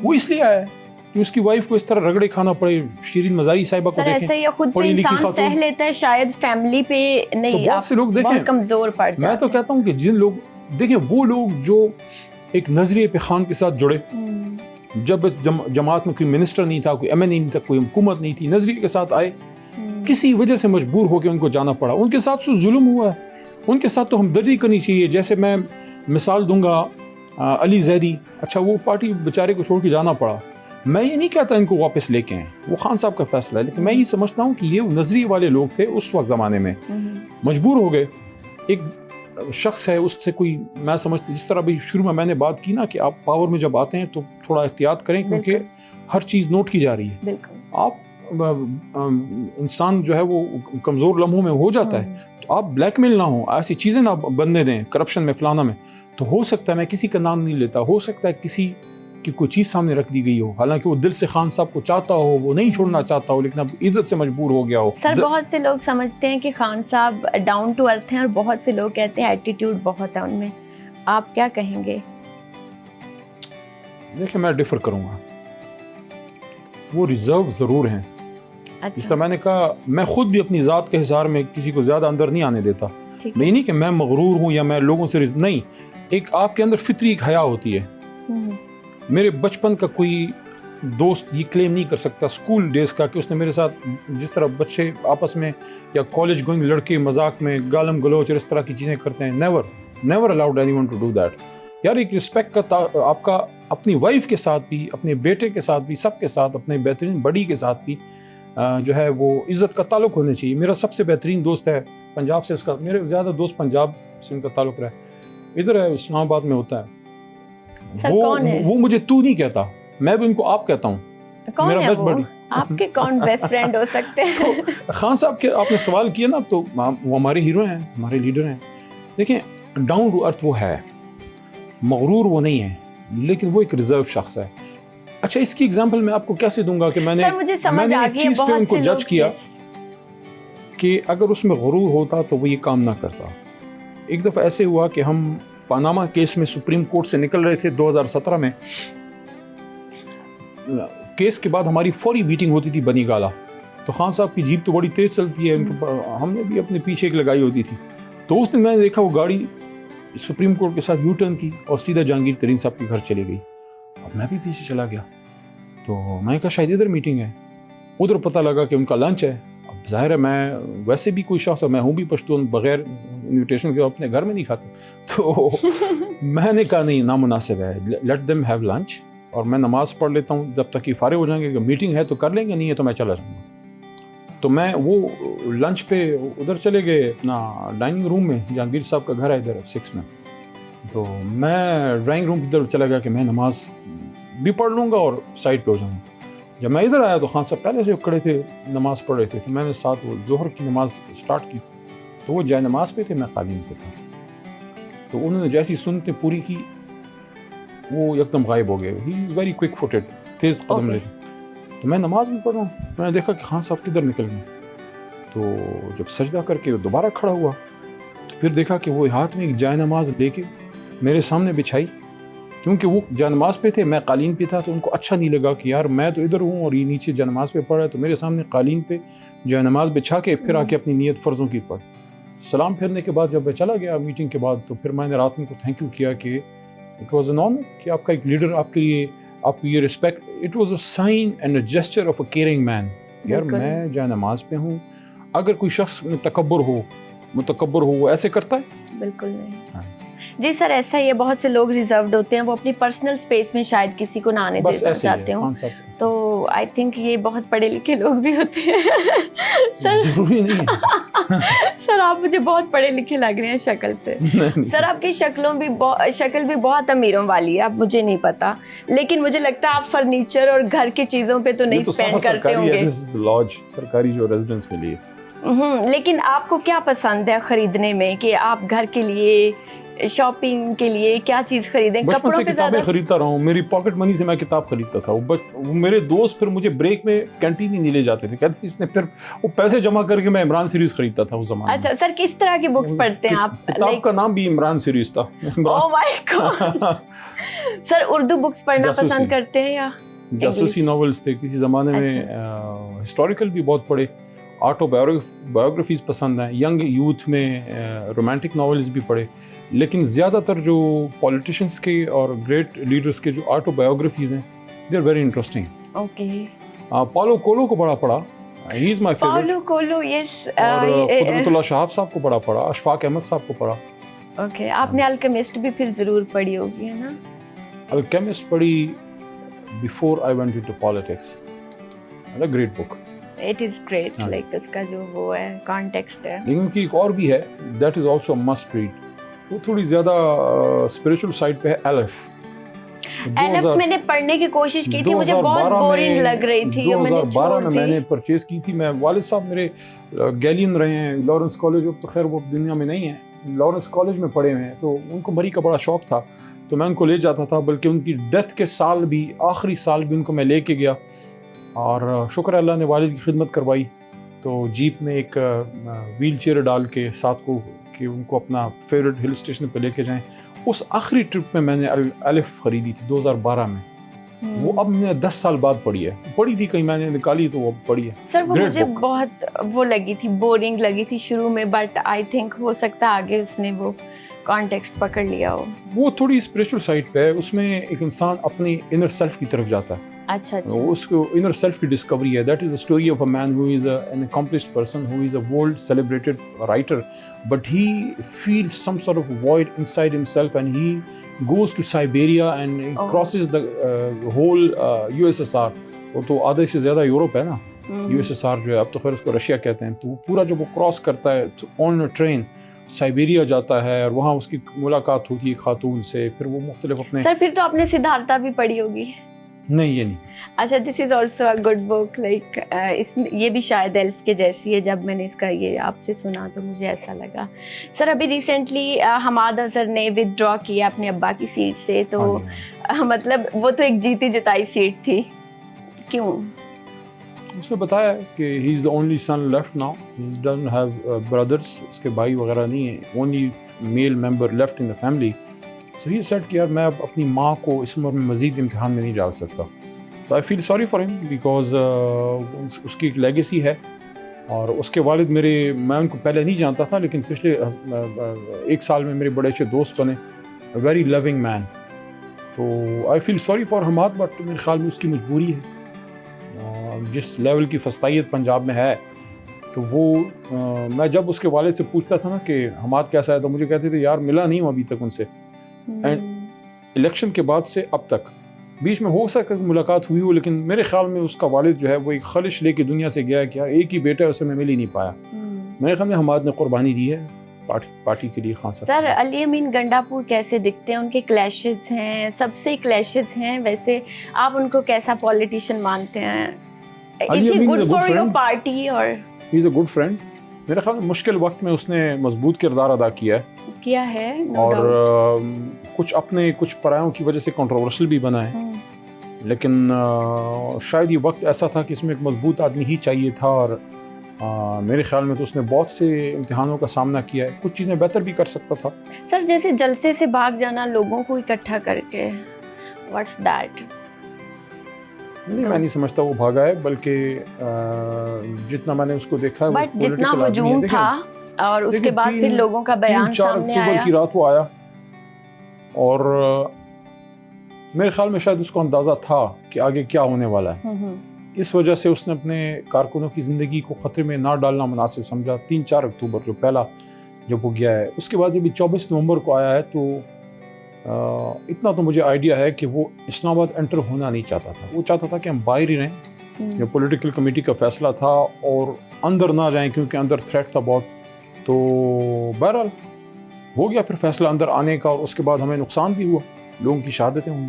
وہ اس لیے آیا ہے کہ اس کی وائف کو اس طرح رگڑے کھانا پڑے. شیرین مزاری صاحبہ کو دیکھیں, ایسے ہی خود پہ انسان سہ لیتا ہے, شاید فیملی پہ نہیں. بہت سے لوگ دیکھیں کمزور پڑ جاتے ہیں. میں تو کہتا ہوں کہ جن لوگ دیکھیں, وہ لوگ جو ایک نظریے پہ خان کے ساتھ جڑے, جب جماعت میں کوئی منسٹر نہیں تھا, کوئی MNA نہیں تھا, کوئی حکومت نہیں تھی, نظریے کے ساتھ آئے, کسی وجہ سے مجبور ہو کے ان کو جانا پڑا. ان کے ساتھ ظلم ہوا ہے, ان کے ساتھ تو ہمدردی کرنی چاہیے. جیسے میں مثال دوں گا علی زیدی, اچھا وہ پارٹی بیچارے کو چھوڑ کے جانا پڑا. میں یہ نہیں کہتا ان کو واپس لے کے آئیں, وہ خان صاحب کا فیصلہ ہے, لیکن میں یہ سمجھتا ہوں کہ یہ نظریے والے لوگ تھے اس وقت زمانے میں, مجبور ہو گئے. ایک شخص ہے, اس سے کوئی, میں سمجھتا جس طرح بھی شروع میں نے بات کی نا کہ آپ پاور میں جب آتے ہیں تو تھوڑا احتیاط کریں, کیونکہ ہر چیز نوٹ کی جا رہی ہے. آپ انسان جو ہے وہ کمزور لمحوں میں ہو جاتا ہے, تو آپ بلیک میل نہ ہوں, ایسی چیزیں نہ بننے دیں کرپشن میں فلانا میں. تو ہو سکتا ہے, میں کسی کا نام نہیں لیتا, ہو سکتا ہے کسی کی کوئی چیز سامنے رکھ دی گئی ہو, حالانکہ وہ دل سے خان صاحب کو چاہتا ہو, وہ نہیں چھوڑنا چاہتا ہو, لیکن اب عزت سے مجبور ہو گیا ہو. سر بہت سے لوگ سمجھتے ہیں کہ خان صاحب ڈاؤن ٹو ارتھ ہیں, اور بہت سے لوگ کہتے ہیں ایٹیٹیوڈ بہت ہے ان میں. آپ کیا کہیں گے؟ دیکھیں میں ڈیفر کروں گا, وہ ریزرو ضرور ہیں. جس طرح میں نے کہا, میں خود بھی اپنی ذات کے حصار میں کسی کو زیادہ اندر نہیں آنے دیتا. میں نہیں کہ میں مغرور ہوں یا میں لوگوں سے نہیں, ایک آپ کے اندر فطری ایک حیا ہوتی ہے. میرے بچپن کا کوئی دوست یہ کلیم نہیں کر سکتا اسکول ڈیز کا کہ اس نے میرے ساتھ جس طرح بچے آپس میں یا کالج گوئنگ لڑکے مذاق میں گالم گلوچ اور اس طرح کی چیزیں کرتے ہیں, never allowed anyone to do that. یار ایک رسپیکٹ کا آپ کا اپنی وائف کے ساتھ بھی, اپنے بیٹے کے ساتھ بھی, سب کے ساتھ, اپنے بہترین بڑی کے ساتھ بھی جو ہے وہ عزت کا تعلق ہونا چاہیے. میرا سب سے بہترین دوست ہے پنجاب سے, اس کا میرے زیادہ دوست پنجاب سے ان کا تعلق رہا ہے, ادھر ہے اسلام آباد میں ہوتا ہے. وہ مجھے تو نہیں کہتا, میں بھی ان کو آپ کہتا ہوں. کون ہے وہ؟ آپ کے کون بیسٹ فرینڈ ہو سکتے ہیں؟ خان صاحب کے آپ نے سوال کیا نا, تو وہ ہمارے ہیرو ہیں, ہمارے لیڈر ہیں. دیکھیں ڈاؤن ٹو ارتھ وہ ہے, مغرور وہ نہیں ہے, لیکن وہ ایک ریزرو شخص ہے. اچھا اس کی اگزامپل میں آپ کو کیسے دوں گا کہ میں نے ایک چیز پہ ان کو جج کیا کہ اگر اس میں غرور ہوتا تو وہ یہ کام نہ کرتا. ایک دفعہ ایسے ہوا کہ ہم پاناما کیس میں سپریم کورٹ سے نکل رہے تھے 2017 میں. کیس کے بعد ہماری فوری میٹنگ ہوتی تھی بنی گالا. تو خان صاحب کی جیپ تو بڑی تیز چلتی ہے, ہم نے بھی اپنے پیچھے ایک لگائی ہوتی تھی. تو اس دن میں نے دیکھا وہ گاڑی سپریم کورٹ کے ساتھ یو ٹرن کی اور سیدھا جہانگیر ترین صاحب کے گھر چلی گئی. اب میں بھی پیچھے چلا گیا, تو میں کہا شاید ادھر میٹنگ ہے. ادھر پتہ لگا کہ ان کا لنچ ہے. اب ظاہر ہے میں ویسے بھی کوئی شخص, میں ہوں بھی پشتون, بغیر انویٹیشن کے اپنے گھر میں نہیں کھاتا. تو میں نے کہا نہیں, نامناسب ہے, لیٹ دیم ہیو لنچ, اور میں نماز پڑھ لیتا ہوں جب تک کہ فارغ ہو جائیں گے. میٹنگ ہے تو کر لیں گے, نہیں ہے تو میں چلا جاؤں گا. تو میں وہ لنچ پہ ادھر چلے گئے اپنا ڈائننگ روم میں, جہانگیر صاحب کا گھر ہے ادھر 6 میں. تو میں ڈرائنگ روم کی طرف چلا گیا کہ میں نماز بھی پڑھ لوں گا اور سائڈ پہ ہو جاؤں گا. جب میں ادھر آیا تو خان صاحب پہلے سے کھڑے تھے, نماز پڑھ رہے تھے. تو میں نے ساتھ وہ ظہر کی نماز اسٹارٹ کی, تو وہ جائے نماز پہ تھے, میں قالین پہ تھا. تو انہوں نے جیسی سنتے پوری کی, وہ یکدم غائب ہو گئے. ہی از ویری کوئک فوٹڈ, تیز قدم لے. تو میں نماز بھی پڑھ رہا ہوں, میں نے دیکھا کہ خان صاحب کدھر نکل گئے. تو جب سجدہ کر کے دوبارہ کھڑا ہوا تو پھر دیکھا کہ وہ ہاتھ میں ایک جائے نماز لے کے میرے سامنے بچھائی. کیونکہ وہ جانماز پہ تھے, میں قالین پہ تھا, تو ان کو اچھا نہیں لگا کہ یار میں تو ادھر ہوں اور یہ نیچے جانماز پہ پڑھ رہا ہے, تو میرے سامنے قالین پہ جانماز بچھا کے پھر آ کے اپنی نیت فرضوں کی پڑھ. سلام پھرنے کے بعد جب میں چلا گیا میٹنگ کے بعد, تو پھر میں نے رات میں کو تھینک یو کیا کہ اٹ واز این آنر کہ آپ کا ایک لیڈر آپ کے لیے آپ کو یہ respect, it was a sign and a gesture of a caring man. یار میں جانماز پہ ہوں, اگر کوئی شخص میں متکبر ہو وہ ایسے کرتا ہے؟ بالکل نہیں. جی سر, ایسا ہی ہے, بہت سے لوگ ریزروڈ ہوتے ہیں, وہ اپنی پرسنل اسپیس میں شاید کسی کو نہ آنے دینا چاہتے ہوں. تو آئی تھنک یہ بہت پڑھے لکھے لوگ بھی ہوتے ہیں. ضروری نہیں. سر آپ مجھے بہت پڑھے لکھے لگ رہے ہیں شکل سے. سر آپ کی شکل بھی بہت امیروں والی ہے, اب مجھے نہیں پتا, لیکن مجھے لگتا ہے آپ فرنیچر اور گھر کی چیزوں پہ تو نہیں اسپینڈ کرتے ہوں گے. لاج سرکاری جو ریزیڈنس میں لیے. لیکن آپ کو کیا پسند ہے خریدنے میں, کہ آپ گھر کے لیے, شاپنگ کے لیے کیا چیز خریدیں؟ بچپن سے کتابیں خریدتا رہا ہوں, میری پاکٹ منی سے میں کتاب خریدتا تھا. وہ میرے دوست پھر مجھے بریک میں کینٹین ہی نہیں لے جاتے تھے, کہتے تھے اس نے پھر وہ پیسے جمع کر کے میں عمران سیریز خریدتا تھا اس زمانے میں. اچھا سر, کس طرح کی بکس پڑھتے ہیں آپ؟ کتاب کا نام بھی عمران سیریز تھا. اوہ مائی گاڈ. سر اردو بکس پڑھنا پسند کرتے ہیں یا جاسوسی ناولز تھے کسی زمانے میں, ہسٹوریکل بھی بہت پڑھے, آٹو بایوگرافیز پسند ہیں, ینگ یوتھ میں رومانٹک ناولز بھی پڑھے, لیکن زیادہ تر جو پولیٹیشنس کے اور گریٹ لیڈرز کے جو آٹو بایوگرافیز ہیں they are very interesting. Okay. Paulo Coelho کو بڑا پڑھا, He is my favorite. Paulo Coelho, yes. اور قدرتullah شہاب صاحب کو بڑا پڑھا, اشفاق احمد صاحب کو پڑھا. اوکے, آپ نے الکیمسٹ بھی پھر ضرور پڑھی ہوگی ہے نا؟ الکیمسٹ پڑھی before I went into politics. A great book. It is great, like اس کا جو وہ ہے کانٹیکسٹ ہے. لیکن ان کی ایک اور بھی ہے, that is also a must read. وہ تھوڑی زیادہ اسپریچول سائڈ پہ ہے, الف. الف میں نے پڑھنے کی کوشش کی تھی, مجھے بہت بورنگ لگ رہی تھی. 2012 میں میں نے پرچیز کی تھی. میں والد صاحب میرے گیلین رہے ہیں لارنس کالج, اب تو خیر وہ دنیا میں نہیں ہے, لارنس کالج میں پڑھے ہوئے ہیں, تو ان کو مری کا بڑا شوق تھا, تو میں ان کو لے جاتا تھا. بلکہ ان کی ڈیتھ کے سال بھی, آخری سال بھی ان کو میں لے کے گیا, اور شکر اللہ نے والد کی خدمت کروائی. تو جیپ میں ایک ویل چیئر ڈال کے ساتھ کو کہ ان کو اپنا فیوریٹ ہل اسٹیشن پہ لے کے جائیں. اس آخری ٹرپ میں نے الف خریدی تھی 2012 میں. وہ اب میں 10 سال بعد پڑھی ہے, پڑھی تھی کہیں میں نے نکالی تو وہ پڑھی ہے. سر وہ مجھے بہت وہ لگی تھی, بورنگ لگی تھی شروع میں, بٹ آئی تھنک ہو سکتا ہے آگے اس نے وہ کانٹیکسٹ پکڑ لیا ہو. وہ تھوڑی اسپریچول سائڈ پہ ہے, اس میں ایک انسان اپنی انر سیلف کی طرف جاتا ہے. اچھا اس کو انر سیلف کی ڈسکوری ہے. That is a story of a man who is an accomplished person who is a world celebrated writer, but he feels some sort of void inside himself and he goes to Siberia and crosses the whole USSR. وہ تو آدھے سے زیادہ Europe ہے نا, USSR جو ہے, اب تو خیر اس کو رشیا کہتے ہیں. تو پورا جب وہ کراس کرتا ہے آن ٹرین سائبیریا جاتا ہے, اور وہاں اس کی ملاقات ہوتی ہے خاتون سے. پھر وہ مختلف اپنے. سر پھر تو آپ نے سدھارتھا بھی پڑھی ہوگی؟ نہیں, یہ نہیں. اچھا, this is also a good book. Like یہ بھی شاید ایلف کے جیسی ہے. جب میں نے اس کا یہ آپ سے سنا تو مجھے ایسا لگا. سر ابھی ریسنٹلی حماد اظہر نے ود ڈرا کیا اپنے ابا کی سیٹ سے, تو مطلب وہ تو ایک جیتی جتائی سیٹ تھی, کیوں؟ اس نے بتایا کہ he is the only son left now, he doesn't have brothers, اس کے بھائی وغیرہ نہیں ہیں, only male member left in the family. So he said کہ یار میں اب اپنی ماں کو اس عمر میں مزید امتحان میں نہیں ڈال سکتا. تو آئی فیل سوری فار ہم, بیکاز اس کی ایک لیگیسی ہے. اور اس کے والد میرے, میں ان کو پہلے نہیں جانتا تھا, لیکن پچھلے 1 سال میں میرے بڑے اچھے دوست بنے. Very loving man. تو I feel sorry for Hammad, but میرے خیال میں اس کی مجبوری ہے. جس لیول کی فستائیت پنجاب میں ہے, تو وہ میں جب اس کے والد سے پوچھتا تھا نا کہ حماد کیسا ہے, تو مجھے کہتے تھے یار ملا نہیں ہوں ابھی تک ان سے. اینڈ الیکشن کے بعد سے اب تک بیچ میں ہو سکتا ہے کہ ملاقات ہوئی ہو, لیکن میرے خیال میں اس کا والد جو ہے وہ ایک خلش لے کے دنیا سے گیا ہے کہ یار ایک ہی بیٹا ہے, اسے میں مل ہی نہیں پایا. میرے خیال میں حماد نے قربانی دی ہے پارٹی کے لیے. خان صاحب سر علی امین گنڈاپور کیسے دکھتے ہیں؟ ان کے کلیشز ہیں, سب سے کلیشز ہیں, ویسے آپ ان کو کیسا پولیٹیشین مانتے ہیں؟ Is he good for your party or? He is a good friend. میرے خیال میں مشکل وقت میں اس نے مضبوط کردار ادا کیا ہے, اور کچھ اپنے کچھ پرایوں کی وجہ سے کنٹروورشل بھی بنا ہے. لیکن شاید یہ وقت ایسا تھا کہ اس میں ایک مضبوط آدمی ہی چاہیے تھا, اور میرے خیال میں تو اس نے بہت سے امتحانوں کا سامنا کیا ہے. کچھ چیزیں بہتر بھی کر سکتا تھا. سر جیسے جلسے سے بھاگ جانا لوگوں کو اکٹھا کر کے, what's that? نہیں, میں نہیں سمجھتا وہ بھاگا ہے, بلکہ جتنا میں نے اس کو دیکھا ہے, بٹ جتنا ہجوم تھا اور اس کے بعد پھر لوگوں کا بیان سامنے آیا. 4 اکتوبر کی رات وہ آیا, اور میرے خیال میں شاید اس کو اندازہ تھا کہ آگے کیا ہونے والا ہے. اس وجہ سے اس نے اپنے کارکنوں کی زندگی کو خطرے میں نہ ڈالنا مناسب سمجھا. 3-4 اکتوبر جو پہلا جب وہ گیا ہے, اس کے بعد جب 24 نومبر کو آیا ہے, تو اتنا تو مجھے آئیڈیا ہے کہ وہ اسلام آباد انٹر ہونا نہیں چاہتا تھا. وہ چاہتا تھا کہ ہم باہر ہی رہیں. جو پولیٹیکل کمیٹی کا فیصلہ تھا, اور اندر نہ جائیں کیونکہ اندر تھریٹ تھا بہت. تو بہرحال ہو گیا پھر فیصلہ اندر آنے کا, اور اس کے بعد ہمیں نقصان بھی ہوا, لوگوں کی شہادتیں ہوئیں.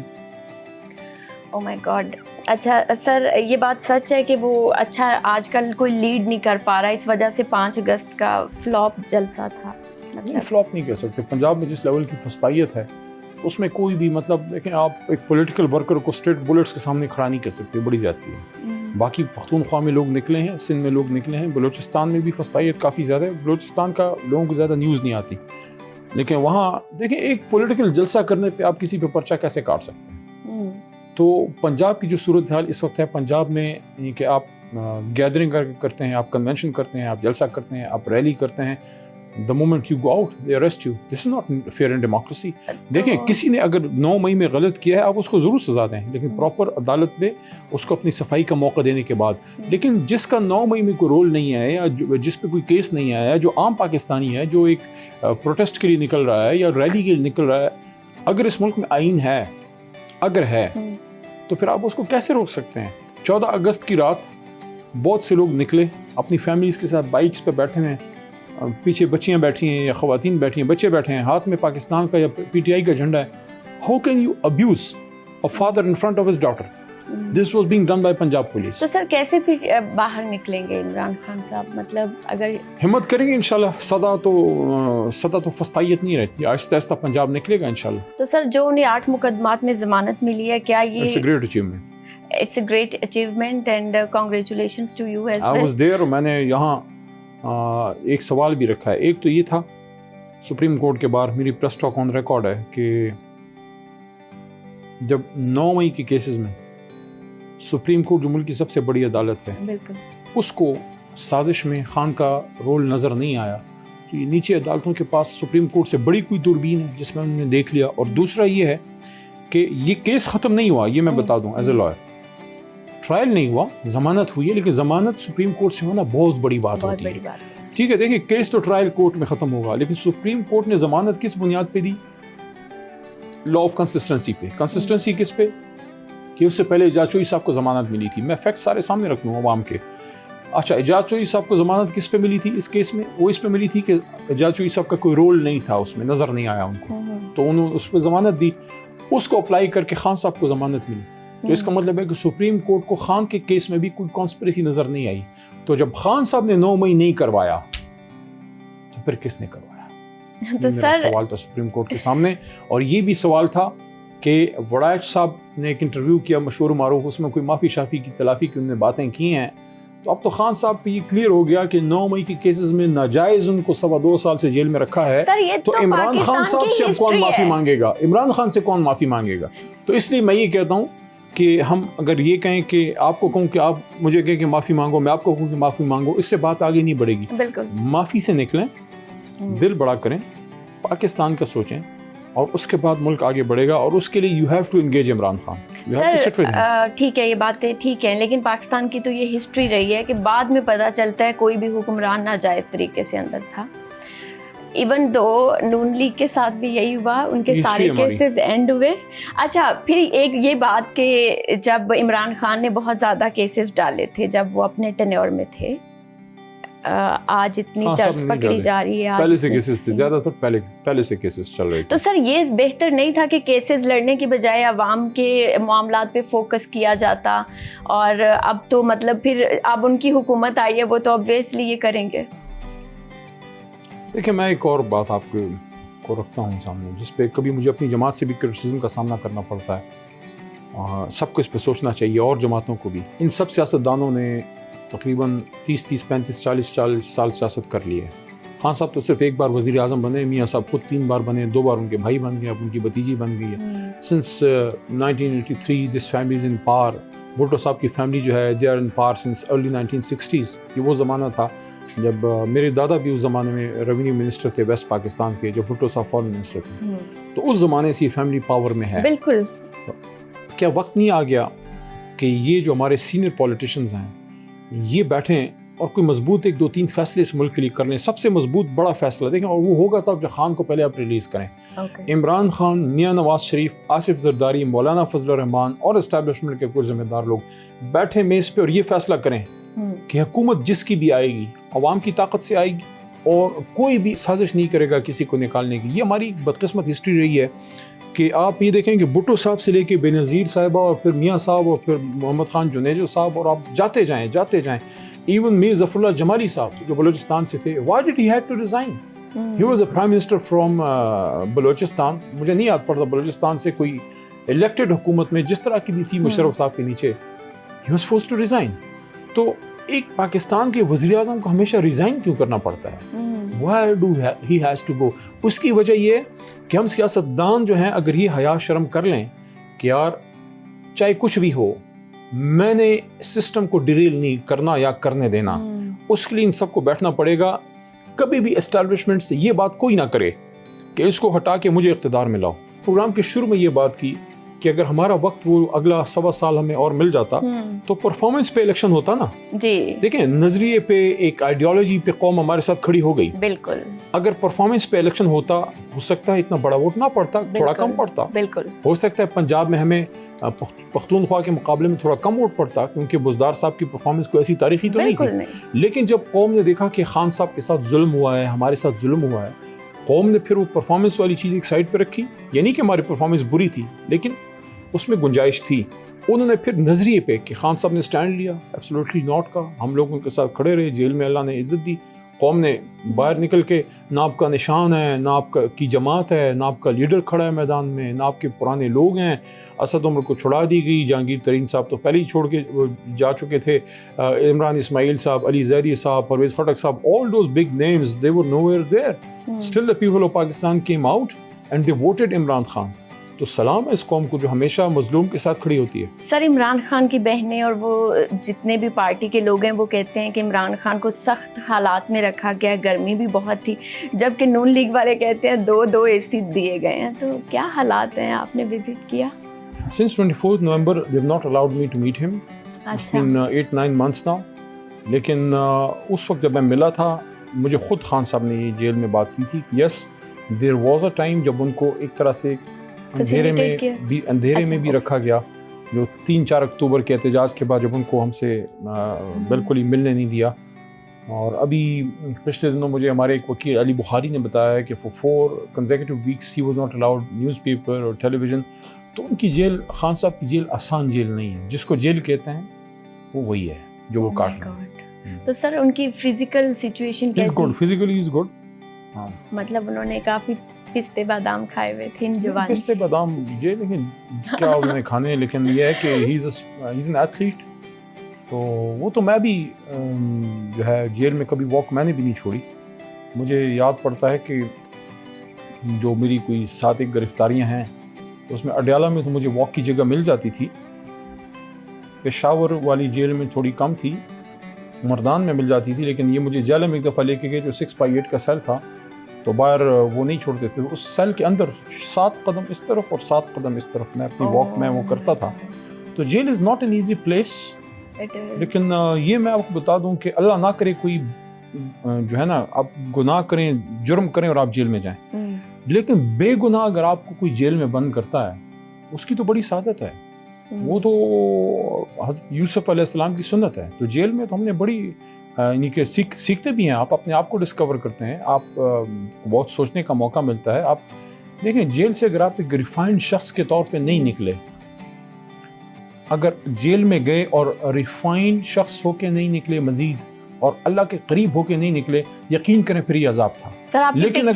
او مائی گاڈ. اچھا سر, یہ بات سچ ہے کہ وہ اچھا آج کل کوئی لیڈ نہیں کر پا رہا, اس وجہ سے 5 اگست کا فلاپ جلسہ تھا؟ نہیں, فلاپ نہیں کہہ سکتے. پنجاب میں جس لیول کی فستائیت ہے اس میں کوئی بھی, مطلب دیکھیں آپ ایک پولیٹیکل ورکر کو اسٹریٹ بلٹس کے سامنے کھڑا نہیں کر سکتے, بڑی زیادتی ہے. باقی پختونخوا میں لوگ نکلے ہیں, سندھ میں لوگ نکلے ہیں, بلوچستان میں بھی فستائیت کافی زیادہ ہے. بلوچستان کا لوگوں کو زیادہ نیوز نہیں آتی, لیکن وہاں دیکھیں ایک پولیٹیکل جلسہ کرنے پہ آپ کسی پہ پرچہ کیسے کاٹ سکتے ہیں. تو پنجاب کی جو صورتحال اس وقت ہے پنجاب میں, کہ آپ گیدرنگ کرتے ہیں, آپ کنونشن کرتے ہیں, آپ جلسہ کرتے ہیں, آپ ریلی کرتے ہیں, the moment you go out they arrest you. This is not fair in democracy. دیکھیں کسی نے اگر 9 مئی میں غلط کیا ہے آپ اس کو ضرور سزا دیں, لیکن پراپر عدالت میں اس کو اپنی صفائی کا موقع دینے کے بعد. لیکن جس کا 9 مئی میں کوئی رول نہیں ہے یا جس پہ کوئی کیس نہیں آیا, جو عام پاکستانی ہے, جو ایک پروٹیسٹ کے لیے نکل رہا ہے یا ریلی کے لیے نکل رہا ہے, اگر اس ملک میں آئین ہے, اگر ہے, تو پھر آپ اس کو کیسے روک سکتے ہیں؟ 14 اگست کی رات بہت سے لوگ نکلے اپنی فیملیز کے ساتھ, بائکس پہ بیٹھے ہوئے ہیں, پیچھے بچیاں بیٹھی ہیں یا خواتین بیٹھی ہیں, بچے بیٹھے ہیں, ہاتھ میں پاکستان کا یا پی ٹی آئی کا جھنڈا ہے. How can you abuse a father in front of his daughter? This was being done by Punjab police. تو سر کیسے پھر باہر نکلیں گے عمران خان صاحب؟ مطلب اگر ہمت کریں گے انشاءاللہ, سدا تو فستائیت نہیں رہتی, آہستہ آہستہ پنجاب نکلے گا انشاءاللہ. تو سر جو انہیں 8 مقدمات میں ضمانت ملی ہے, کیا یہ It's a great achievement. It's a great achievement and congratulations to you as well. I was there, اور میں نے یہاں ایک سوال بھی رکھا ہے. ایک تو یہ تھا سپریم کورٹ کے باہر, میری پریس ٹاک آن ریکارڈ ہے, کہ جب 9 مئی کے کیسز میں سپریم کورٹ جو ملک کی سب سے بڑی عدالت ہے, بالکل اس کو سازش میں خان کا رول نظر نہیں آیا, تو یہ نیچے عدالتوں کے پاس سپریم کورٹ سے بڑی کوئی دوربین ہے جس میں انہوں نے دیکھ لیا. اور دوسرا یہ ہے کہ یہ کیس ختم نہیں ہوا, یہ میں بتا دوں ایز اے لائر, ٹرائل نہیں ہوا, ضمانت ہوئی ہے, لیکن ضمانت سپریم کورٹ سے ہونا بہت بڑی بات ہوتی ہے. ٹھیک ہے, دیکھیں کیس تو ٹرائل کورٹ میں ختم ہوگا, لیکن سپریم کورٹ نے ضمانت کس بنیاد پہ دی؟ لا آف کنسسٹنسی پہ. کنسسٹنسی کس پہ؟ کہ اس سے پہلے اعجاز چوئی صاحب کو ضمانت ملی تھی. میں فیکٹ سارے سامنے رکھ لوں عوام کے. اچھا, اعجاز چوئی صاحب کو ضمانت کس پہ ملی تھی اس کیس میں؟ وہ اس پہ ملی تھی کہ اعجاز چوئی صاحب کا کوئی رول نہیں تھا اس میں, نظر نہیں آیا ان کو, تو انہوں نے اس پہ ضمانت دی. اس کو اپلائی کر کے خان صاحب کو ضمانت ملی. تو اس کا مطلب ہے کہ سپریم کورٹ کو خان کے کیس میں بھی کوئی کانسپریسی نظر نہیں آئی. تو جب خان صاحب نے 9 مئی نہیں کروایا تو پھر کس نے کروایا؟ تو میرا سوال تھا سپریم کورٹ کے سامنے. اور یہ بھی سوال تھا کہ وڑائچ صاحب نے ایک انٹرویو کیا مشہور و معروف, اس میں کوئی معافی شافی کی تلافی کی انہوں نے باتیں کی ہیں. تو اب تو خان صاحب پہ یہ کلیئر ہو گیا کہ 9 مئی کے کیسز میں ناجائز ان کو 2.25 سال سے جیل میں رکھا ہے. تو عمران خان صاحب سے کون معافی مانگے گا؟ عمران خان سے کون معافی مانگے گا؟ تو اس لیے میں یہ کہتا ہوں کہ ہم اگر یہ کہیں کہ آپ کو کہوں کہ آپ مجھے کہیں کہ معافی مانگو, میں آپ کو کہوں کہ معافی مانگو, اس سے بات آگے نہیں بڑھے گی. بالکل معافی سے نکلیں, دل بڑا کریں, پاکستان کا سوچیں, اور اس کے بعد ملک آگے بڑھے گا. اور اس کے لیے you have to engage Imran Khan. Sir ٹھیک ہے, یہ باتیں ٹھیک ہیں, لیکن پاکستان کی تو یہ ہسٹری رہی ہے کہ بعد میں پتہ چلتا ہے کوئی بھی حکمران ناجائز طریقے سے اندر تھا. ایون دو نون لیگ کے ساتھ بھی یہی ہوا, ان کے سارے کیسز اینڈ ہوئے. اچھا, پھر ایک یہ بات کہ جب عمران خان نے بہت زیادہ کیسز ڈالے تھے جب وہ اپنے ٹینیور میں تھے, آج اتنی چرچ پکڑی جا رہی ہے, پہلے سے کیسز تھے, زیادہ تر پہلے سے کیسز چل رہے تھے. تو سر یہ بہتر نہیں تھا کہ کیسز لڑنے کی بجائے عوام کے معاملات پہ فوکس کیا جاتا؟ اور اب تو مطلب پھر اب ان کی حکومت آئی ہے, وہ تو obviously یہ کریں گے. دیکھیں, میں ایک اور بات آپ کو رکھتا ہوں سامنے, جس پہ کبھی مجھے اپنی جماعت سے بھی کرٹیسزم کا سامنا کرنا پڑتا ہے. سب کو اس پہ سوچنا چاہیے, اور جماعتوں کو بھی. ان سب سیاستدانوں نے تقریباً 30, 35, 40 سال سیاست کر لی ہے. خان صاحب تو صرف ایک بار وزیر اعظم بنے, میاں صاحب خود 3 بار بنے, 2 بار ان کے بھائی بن گئے, اب ان کی بھتیجی بن گئی ہے. Since 1983 this family is in power. Bhutto sahib کی فیملی جو ہے they are in power since early 1960s. یہ وہ زمانہ تھا جب میرے دادا بھی اس زمانے میں ریونیو منسٹر تھے ویسٹ پاکستان کے, جب بھٹو صاحب فارن منسٹر تھے. تو اس زمانے سے یہ فیملی پاور میں ہے. بالکل. کیا وقت نہیں آ گیا کہ یہ جو ہمارے سینئر پولیٹیشینز ہیں یہ بیٹھیں اور کوئی مضبوط 1, 2, 3 فیصلے اس ملک کے لیے کر لیں؟ سب سے مضبوط بڑا فیصلہ دیکھیں, اور وہ ہوگا تب جب خان کو پہلے آپ ریلیز کریں. عمران خان, میاں نواز شریف, آصف زرداری, مولانا فضل الرحمان اور اسٹیبلشمنٹ کے کچھ ذمہ دار لوگ بیٹھیں میز پہ اور یہ فیصلہ کریں کہ حکومت جس کی بھی آئے گی عوام کی طاقت سے آئے گی, اور کوئی بھی سازش نہیں کرے گا کسی کو نکالنے کی. یہ ہماری بدقسمت ہسٹری رہی ہے کہ آپ یہ دیکھیں کہ بھٹو صاحب سے لے کے بے نظیر صاحبہ اور پھر میاں صاحب اور پھر محمد خان جنیجو صاحب, اور آپ جاتے جائیں. ایون میر ظفر اللہ جمالی صاحب جو بلوچستان سے تھے, why did he have to resign? He was a prime minister from Balochistan. مجھے نہیں یاد پڑتا بلوچستان سے کوئی الیکٹڈ حکومت میں جس طرح کی بھی تھی مشرف صاحب کے نیچے, he was forced to resign. تو ایک پاکستان کے وزیر اعظم کو ہمیشہ ریزائن کیوں کرنا پڑتا ہے؟ Why do he has to go? اس کی وجہ یہ کہ ہم سیاستدان جو ہیں اگر یہ حیا شرم کر لیں کہ یار چاہے کچھ بھی ہو میں نے سسٹم کو ڈیریل نہیں کرنا یا کرنے دینا, اس کے لیے ان سب کو بیٹھنا پڑے گا. کبھی بھی اسٹیبلشمنٹ سے یہ بات کوئی نہ کرے کہ اس کو ہٹا کے مجھے اقتدار میں لاؤ. پروگرام کے شروع میں یہ بات کی کہ اگر ہمارا وقت وہ اگلا 1.25 سال ہمیں اور مل جاتا تو پرفارمنس پہ الیکشن ہوتا نا. جی دیکھیں نظریے پہ ایک آئیڈیالوجی پہ قوم ہمارے ساتھ کھڑی ہو گئی. بالکل. اگر پرفارمنس پہ الیکشن ہوتا ہو سکتا ہے اتنا بڑا ووٹ نہ پڑتا, تھوڑا کم پڑتا. بالکل. ہو سکتا ہے پنجاب میں ہمیں پختونخوا کے مقابلے میں تھوڑا کم ووٹ پڑتا کیونکہ بزدار صاحب کی پرفارمنس کوئی ایسی تاریخی تو نہیں تھی. لیکن جب قوم نے دیکھا کہ خان صاحب کے ساتھ ظلم ہوا ہے, ہمارے ساتھ ظلم ہوا ہے, قوم نے پھر وہ پرفارمنس والی چیز ایک سائڈ پہ رکھی. یعنی کہ ہماری پرفارمنس بری تھی لیکن اس میں گنجائش تھی. انہوں نے پھر نظریے پہ کہ خان صاحب نے سٹینڈ لیا ایبسولوٹلی ناٹ کا, ہم لوگوں کے ساتھ کھڑے رہے, جیل میں اللہ نے عزت دی, قوم نے باہر نکل کے نہ آپ کا نشان ہے, نہ آپ کی جماعت ہے, نہ آپ کا لیڈر کھڑا ہے میدان میں, نہ آپ کے پرانے لوگ ہیں. اسد عمر کو چھڑا دی گئی, جہانگیر ترین صاحب تو پہلے ہی چھوڑ کے جا چکے تھے, عمران اسماعیل صاحب, علی زیدی صاحب, پرویز خٹک صاحب, all those big names they were nowhere there. Still the people of Pakistan came out and they voted Imran Khan. تو سلام ہے اس قوم کو جو ہمیشہ مظلوم کے ساتھ کھڑی ہوتی ہے. سر عمران خان کی بہنیں اور وہ جتنے بھی پارٹی کے لوگ ہیں وہ کہتے ہیں کہ عمران خان کو سخت حالات میں رکھا گیا, گرمی بھی بہت تھی, جبکہ نون لیگ والے کہتے ہیں 2 AC دیے گئے ہیں. تو کیا حالات ہیں, آپ نے وزٹ کیا؟ Since 24th November they have not allowed me to meet him. It's been 8-9 months now. لیکن اس وقت جب میں ملا تھا مجھے خود خان صاحب نے یہ جیل میں بات کی تھی کہ yes there was a time جب ان کو ایک طرح سے اندھیرے میں بھی رکھا گیا, جو 3-4 اکتوبر کے احتجاج کے بعد جب ان کو ہم سے بالکل ہی ملنے نہیں دیا. اور ابھی پچھلے دنوں مجھے ہمارے ایک وکیل علی بخاری نے بتایا کہ for 4 consecutive weeks he was not allowed newspaper اور ٹیلی ویژن. تو ان کی جیل, خان صاحب کی جیل آسان جیل نہیں ہے, جس کو جیل کہتے ہیں وہ وہی ہے جو وہ کاٹ رہے ہیں. تو سر ان کی فزیکل سچویشن کیسی؟ Physically is good. مطلب انہوں نے کافی پستے بادام کھائے ہوئے تھے ان جوان. پستے بادام جی, لیکن کیا انہوں نے کھانے, لیکن یہ ہے کہ ہی از این ایتھلیٹ. تو وہ تو میں بھی جو ہے جیل میں کبھی واک میں نے بھی نہیں چھوڑی. مجھے یاد پڑتا ہے کہ جو میری کوئی 7 گرفتاریاں ہیں اس میں اڈیالہ میں تو مجھے واک کی جگہ مل جاتی تھی, پشاور والی جیل میں تھوڑی کم تھی, مردان میں مل جاتی تھی. لیکن یہ مجھے جیل میں ایک دفعہ لے کے گئے جو 6x8 کا سیل تھا, تو باہر وہ نہیں چھوڑتے تھے. اس سیل کے اندر 7 قدم اس طرف اور 7 قدم اس طرف میں اپنی واک میں وہ کرتا تھا. تو jail is not an easy place. لیکن یہ میں آپ کو بتا دوں کہ اللہ نہ کرے کوئی جو ہے نا آپ گناہ کریں, جرم کریں اور آپ جیل میں جائیں, لیکن بے گناہ اگر آپ کو کوئی جیل میں بند کرتا ہے اس کی تو بڑی سعادت ہے. وہ تو حضرت یوسف علیہ السلام کی سنت ہے. تو جیل میں تو ہم نے بڑی یعنی کہ سیکھتے بھی ہیں, آپ اپنے آپ کو ڈسکور کرتے ہیں, آپ بہت سوچنے کا موقع ملتا ہے. آپ دیکھیں جیل سے اگر آپ ایک ریفائنڈ شخص کے طور پہ نہیں نکلے, اگر جیل میں گئے اور ریفائنڈ شخص ہو کے نہیں نکلے مزید, اور اللہ کے قریب ہو کے نہیں نکلے, یقین کریں پھر یہ عذاب تھا. لیکن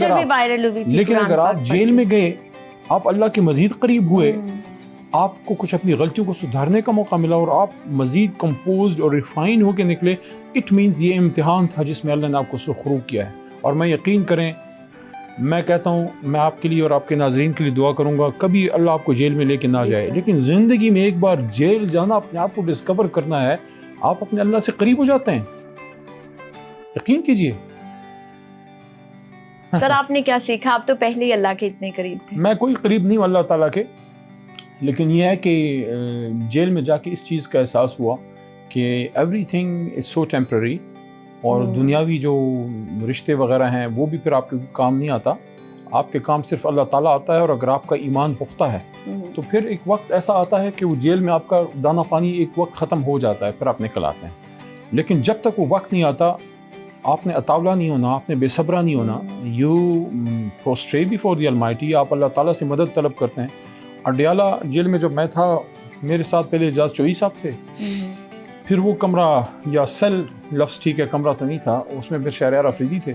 اگر آپ جیل میں گئے, آپ اللہ کے مزید قریب ہوئے, آپ کو کچھ اپنی غلطیوں کو سدھارنے کا موقع ملا اور آپ مزید کمپوزڈ اور ریفائن ہو کے نکلے, اٹ مینز یہ امتحان تھا جس میں اللہ نے آپ کو سرخرو کیا ہے. اور میں یقین کریں, میں کہتا ہوں میں آپ کے لیے اور آپ کے ناظرین کے لیے دعا کروں گا کبھی اللہ آپ کو جیل میں لے کے نہ جائے. لیکن زندگی میں ایک بار جیل جانا, اپنے آپ کو ڈسکور کرنا ہے, آپ اپنے اللہ سے قریب ہو جاتے ہیں, یقین کیجئے. سر آپ نے کیا سیکھا؟ آپ تو پہلے ہی اللہ کے اتنے قریب تھے. میں کوئی قریب نہیں ہوں اللہ تعالیٰ کے, لیکن یہ ہے کہ جیل میں جا کے اس چیز کا احساس ہوا کہ every thing is so temporary, اور دنیاوی جو رشتے وغیرہ ہیں وہ بھی پھر آپ کے کام نہیں آتا. آپ کے کام صرف اللہ تعالیٰ آتا ہے, اور اگر آپ کا ایمان پختہ ہے تو پھر ایک وقت ایسا آتا ہے کہ وہ جیل میں آپ کا دانہ پانی ایک وقت ختم ہو جاتا ہے, پھر آپ نکل آتے ہیں. لیکن جب تک وہ وقت نہیں آتا آپ نے اطاولہ نہیں ہونا, آپ نے بے صبرہ نہیں ہونا. You prostrate before the almighty, آپ اللہ تعالیٰ سے مدد طلب کرتے ہیں. اڈیالہ جیل میں جب میں تھا, میرے ساتھ پہلے اعجاز چوئی صاحب تھے, پھر وہ کمرہ یا سیل لفظ ٹھیک ہے, کمرہ تو نہیں تھا, اس میں پھر شہریار افریدی تھے,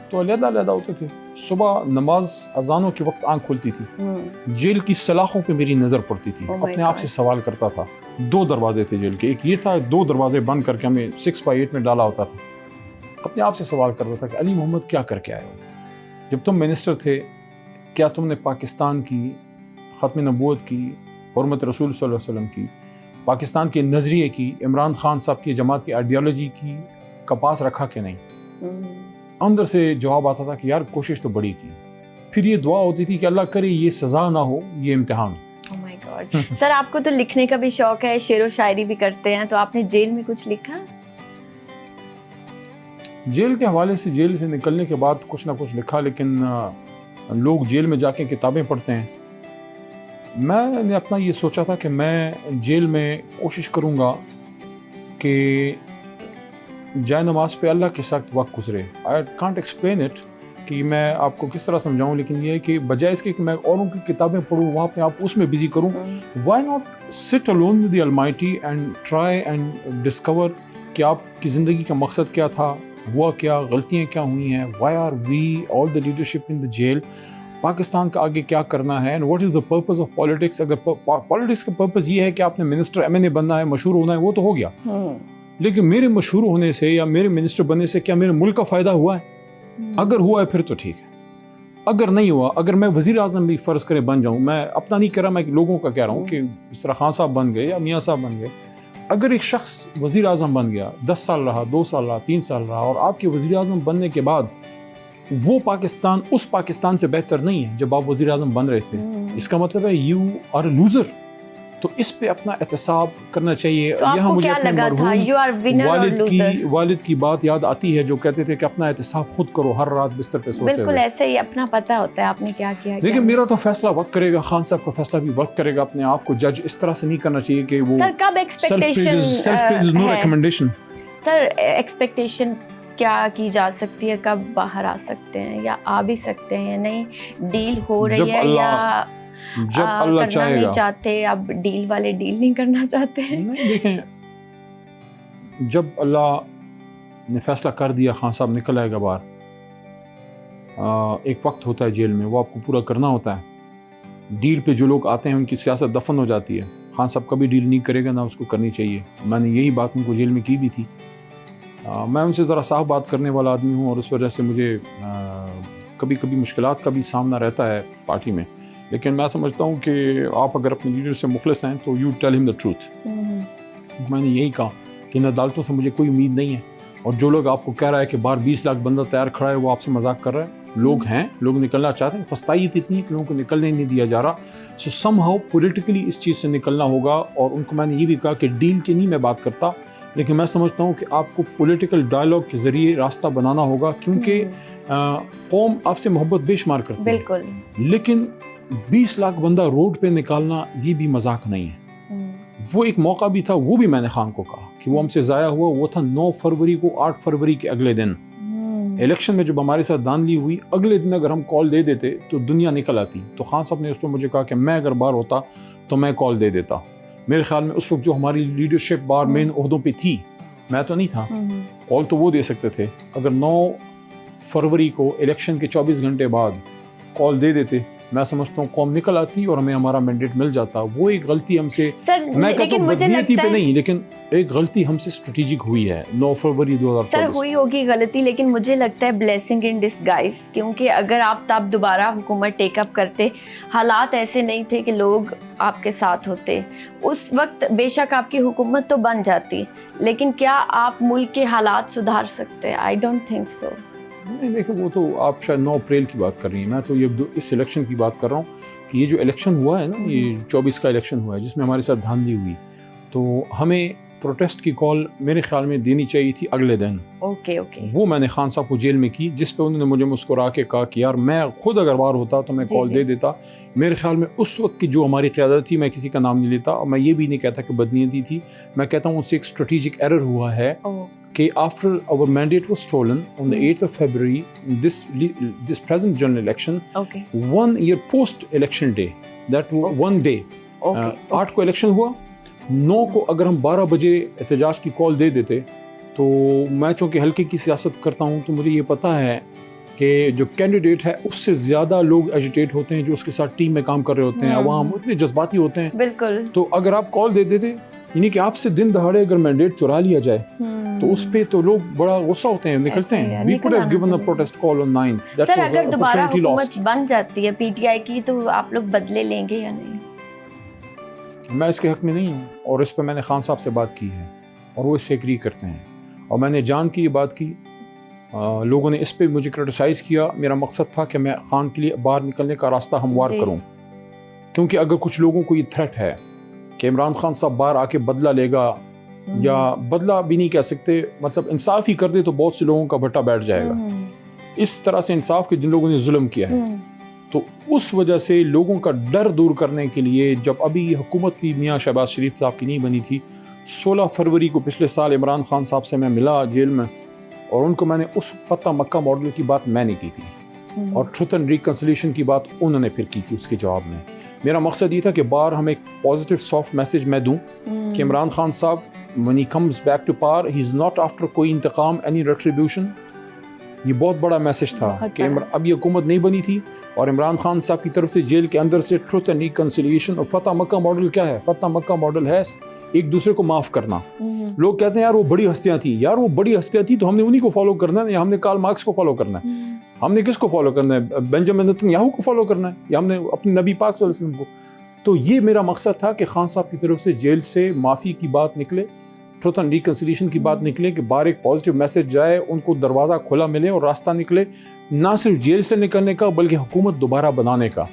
تو علیحدہ علیحدہ ہوتے تھے. صبح نماز اذانوں کے وقت آنکھ کھلتی تھی, جیل کی سلاخوں پہ میری نظر پڑتی تھی. اپنے آپ سے سوال کرتا تھا. 2 دروازے تھے جیل کے, ایک یہ تھا, 2 دروازے بند کر کے ہمیں 6x8 میں ڈالا ہوتا تھا. اپنے آپ سے سوال کرتا تھا کہ علی محمد کیا کر کے آئے ہو؟ جب تم منسٹر تھے کیا تم نے پاکستان کی, ختم نبوت کی, حرمت رسول صلی اللہ علیہ وسلم کی, پاکستان کے نظریے کی, عمران خان صاحب کی جماعت کی آئیڈیالوجی کی کپاس رکھا کہ نہیں؟ اندر سے جواب آتا تھا کہ یار کوشش تو بڑی کی. پھر یہ دعا ہوتی تھی کہ اللہ کرے یہ سزا نہ ہو, یہ امتحان. Oh my God. سر آپ کو تو لکھنے کا بھی شوق ہے, شعر و شاعری بھی کرتے ہیں, تو آپ نے جیل میں کچھ لکھا؟ جیل کے حوالے سے, جیل سے نکلنے کے بعد کچھ نہ کچھ لکھا, لیکن لوگ جیل میں جا کے کتابیں پڑھتے ہیں. میں نے اپنا یہ سوچا تھا کہ میں جیل میں کوشش کروں گا کہ جائے نماز پہ اللہ کے ساتھ وقت گزرے. آئی کانٹ ایکسپلین اٹ کہ میں آپ کو کس طرح سمجھاؤں, لیکن یہ ہے کہ بجائے اس کے کہ میں اوروں کی کتابیں پڑھوں, وہاں پہ آپ اس میں بزی کروں. وائی ناٹ سٹ alone with the Almighty and try and discover کہ آپ کی زندگی کا مقصد کیا تھا, ہوا کیا, غلطیاں کیا ہوئی ہیں, why are we all the leadership in the jail, Pakistan کا آگے کیا کرنا ہے, and what is the purpose of politics. اگر پالیٹکس کا پرپز یہ ہے کہ آپ نے منسٹر MNA بننا ہے, مشہور ہونا ہے, وہ تو ہو گیا, لیکن میرے مشہور ہونے سے یا میرے منسٹر بننے سے کیا میرے ملک کا فائدہ ہوا ہے؟ اگر ہوا ہے پھر تو ٹھیک ہے, اگر نہیں ہوا, اگر میں وزیر اعظم بھی فرض کرے بن جاؤں, میں اپنا نہیں کہہ رہا, میں لوگوں کا کہہ رہا ہوں کہ اس طرح خان صاحب بن گئے یا میاں صاحب بن گئے, اگر ایک شخص وزیر اعظم بن گیا, 10 سال رہا, 2 سال رہا, 3 سال رہا, اور آپ کے وزیر اعظم بننے کے بعد وہ پاکستان اس پاکستان سے بہتر نہیں ہے جب آپ وزیر اعظم بن رہے تھے, اس کا مطلب ہے یو آر اے لوزر. تو اس پہ اپنا احتساب کرنا چاہیے. یہاں مجھے اپنے مرحوم والد کی بات یاد آتی ہے جو کہتے تھے کہ اپنا احتساب خود کرو ہر رات بستر پہ سوتے ہوئے. بالکل ایسے ہی اپنا پتہ ہوتا ہے آپ نے کیا کیا. لیکن میرا تو فیصلہ وقت کرے گا, خان صاحب کا فیصلہ بھی وقت کرے گا. اپنے آپ کو جج اس طرح سے نہیں کرنا چاہیے کہ وہ سر کب ایکسپیکٹیشن سر ایکسپیکٹیشن کیا کی جا سکتی ہے, کب باہر آ سکتے ہیں یا آ بھی سکتے ہیں یا نہیں, ڈیل ہو رہی ہے یا جب اللہ چاہے گا. نہیں چاہتے اب ڈیل والے ڈیل نہیں کرنا چاہتے ہیں. نہیں دیکھیں, جب اللہ نے فیصلہ کر دیا خان صاحب نکل آئے گا باہر, ایک وقت ہوتا ہے جیل میں, وہ آپ کو پورا کرنا ہوتا ہے. ڈیل پہ جو لوگ آتے ہیں ان کی سیاست دفن ہو جاتی ہے. خان صاحب کبھی ڈیل نہیں کرے گا, نہ اس کو کرنی چاہیے. میں نے یہی بات ان کو جیل میں کی بھی تھی. میں ان سے ذرا صاف بات کرنے والا آدمی ہوں, اور اس وجہ سے مجھے کبھی کبھی مشکلات کا بھی سامنا رہتا ہے پارٹی میں. لیکن میں سمجھتا ہوں کہ آپ اگر اپنے لیڈر سے مخلص ہیں تو یو ٹیل ہم دا ٹروتھ. میں نے یہی کہا کہ ان عدالتوں سے مجھے کوئی امید نہیں ہے, اور جو لوگ آپ کو کہہ رہا ہے کہ باہر 20 لاکھ بندہ تیار کھڑا ہے, وہ آپ سے مذاق کر رہا ہے. لوگ ہیں, لوگ نکلنا چاہتے ہیں, فستائیت اتنی ہے کہ لوگوں کو نکلنے نہیں دیا جا رہا. سو سم ہاؤ پولیٹیکلی اس چیز سے نکلنا ہوگا. اور ان کو میں نے یہ بھی کہا کہ ڈیل کی نہیں میں بات کرتا, لیکن میں سمجھتا ہوں کہ آپ کو پولیٹیکل ڈائلاگ کے ذریعے راستہ بنانا ہوگا, کیونکہ قوم آپ سے محبت بے شمار کرتی ہے. بالکل. لیکن 20 لاکھ بندہ روڈ پہ نکالنا یہ بھی مذاق نہیں ہے. وہ ایک موقع بھی تھا, وہ بھی میں نے خان کو کہا کہ وہ ہم سے ضائع ہوا. وہ تھا 9 فروری کو, 8 فروری کے اگلے دن الیکشن میں جب ہمارے ساتھ دھاندلی ہوئی, اگلے دن اگر ہم کال دے دیتے تو دنیا نکل آتی. تو خان صاحب نے اس پہ مجھے کہا کہ میں اگر باہر ہوتا تو میں کال دے دیتا. میرے خیال میں اس وقت جو ہماری لیڈرشپ بار مین عہدوں پہ تھی, میں تو نہیں تھا, کال تو وہ دے سکتے تھے. اگر 9 فروری کو الیکشن کے 24 گھنٹے بعد کال دے دیتے, میں سمجھتا ہوں قوم نکل آتی اور ہمیں ہمارا مینڈیٹ مل جاتا. وہ ایک غلطی ہم سے, میں کہتا ہوں بدنیتی پہ نہیں, لیکن ایک غلطی ہم سے اسٹریٹجک ہوئی ہے 9 فروری 2024. سر ہوئی ہوگی غلطی, لیکن مجھے لگتا ہے بلیسنگ ان ڈسگائز, کیونکہ اگر آپ تب دوبارہ حکومت ٹیک اپ کرتے, حالات ایسے نہیں تھے کہ لوگ آپ کے ساتھ ہوتے اس وقت. بے شک آپ کی حکومت تو بن جاتی, لیکن کیا آپ ملک کے حالات سدھار سکتے؟ I don't think so. نہیں دیکھیں, وہ تو آپ شاید 9 اپریل کی بات کر رہی ہیں, میں تو یہ اس الیکشن کی بات کر رہا ہوں کہ یہ جو الیکشن ہوا ہے نا, یہ 24 کا الیکشن ہوا ہے جس میں ہمارے ساتھ دھاندلی ہوئی, تو ہمیں پروٹیسٹ کی کال میرے خیال میں دینی چاہیے تھی اگلے دن. اوکے. وہ میں نے خان صاحب کو جیل میں کی, جس پہ انہوں نے مجھے مسکرا کے کہا کہ یار میں خود اگر باہر ہوتا تو میں کال دے دیتا. میرے خیال میں اس وقت کی جو ہماری قیادت تھی, میں کسی کا نام نہیں لیتا, اور میں یہ بھی نہیں کہتا کہ بدنیتی تھی, میں کہتا ہوں اس سے ایک اسٹریٹجک ایرر ہوا ہے کہ after our mandate was stolen on the 8th of February, this present general election, 1 year post election day, that one day, 8 کو الیکشن ہوا, 9 کو اگر ہم 12 بجے احتجاج کی کال دے دیتے, تو میں چونکہ ہلکے کی سیاست کرتا ہوں تو مجھے یہ پتہ ہے کہ جو کینڈیڈیٹ ہے اس سے زیادہ لوگ ایجیٹیٹ ہوتے ہیں جو اس کے ساتھ ٹیم میں کام کر رہے ہوتے ہیں, عوام اتنے جذباتی ہوتے ہیں. بالکل. تو اگر آپ کال دے دیتے, یعنی کہ آپ سے دن دہاڑے اگر مینڈیٹ چرا لیا جائے, تو اس پہ تو لوگ بڑا غصہ ہوتے ہیں, نکلتے ہیں. We could have given a protest call on 9th. سر اگر دوبارہ حکومت بن جاتی ہے پی ٹی آئی کی, تو آپ لوگ بدلے لیں گے یا نہیں؟ میں اس کے حق میں نہیں ہوں, اور اس پہ میں نے خان صاحب سے بات کی ہے اور وہ اس سے ایگری کرتے ہیں, اور میں نے جان کی یہ بات کی لوگوں نے اس پہ مجھے کرٹیسائز کیا. میرا مقصد تھا کہ میں خان کے لیے باہر نکلنے کا راستہ ہموار کروں, کیونکہ اگر کچھ لوگوں کو یہ تھریٹ ہے کہ عمران خان صاحب باہر آ کے بدلہ لے گا, یا بدلہ بھی نہیں کہہ سکتے, مطلب انصاف ہی کر دے تو بہت سے لوگوں کا بھٹا بیٹھ جائے گا, اس طرح سے انصاف کے جن لوگوں نے ظلم کیا ہے. تو اس وجہ سے لوگوں کا ڈر دور کرنے کے لیے, جب ابھی حکومت بھی میاں شہباز شریف صاحب کی نہیں بنی تھی, 16 فروری کو پچھلے سال عمران خان صاحب سے میں ملا جیل میں, اور ان کو میں نے اس فتح مکہ ماڈل کی بات میں نے کی تھی, اور ٹروتھ اینڈ ریکنسیلیشن کی بات انہوں نے پھر کی تھی اس کے جواب میں. میرا مقصد یہ تھا کہ باہر ہم ایک پازیٹیو سافٹ میسیج میں دوں کہ عمران خان صاحب when he comes back to power he is not after کوئی انتقام, any retribution. یہ بہت بڑا میسیج تھا کہ اب یہ حکومت نہیں بنی تھی, اور عمران خان صاحب کی طرف سے جیل کے اندر سے ٹروتھ اینڈ ریکنسیلیشن. اور فتح مکہ ماڈل کیا ہے؟ فتح مکہ ماڈل ہے ایک دوسرے کو معاف کرنا. لوگ کہتے ہیں یار وہ بڑی ہستیاں تھیں, یار وہ بڑی ہستیاں تھیں تو ہم نے انہی کو فالو کرنا ہے, یا ہم نے کارل مارکس کو فالو کرنا ہے, ہم نے کس کو فالو کرنا ہے؟ بنجامن نیتنیاہو کو فالو کرنا ہے, یا ہم نے اپنے نبی پاک صلی اللہ علیہ وسلم کو؟ تو یہ میرا مقصد تھا کہ خان صاحب کی طرف سے جیل سے معافی کی بات نکلے, ٹروتھ اینڈ ریکنسیلیشن کی بات نکلے, کہ باہر ایک پازیٹیو میسیج جائے, ان کو دروازہ کھلا ملے اور راستہ نکلے, نہ صرف جیل سے نکلنے کا بلکہ حکومت دوبارہ بنانے کا.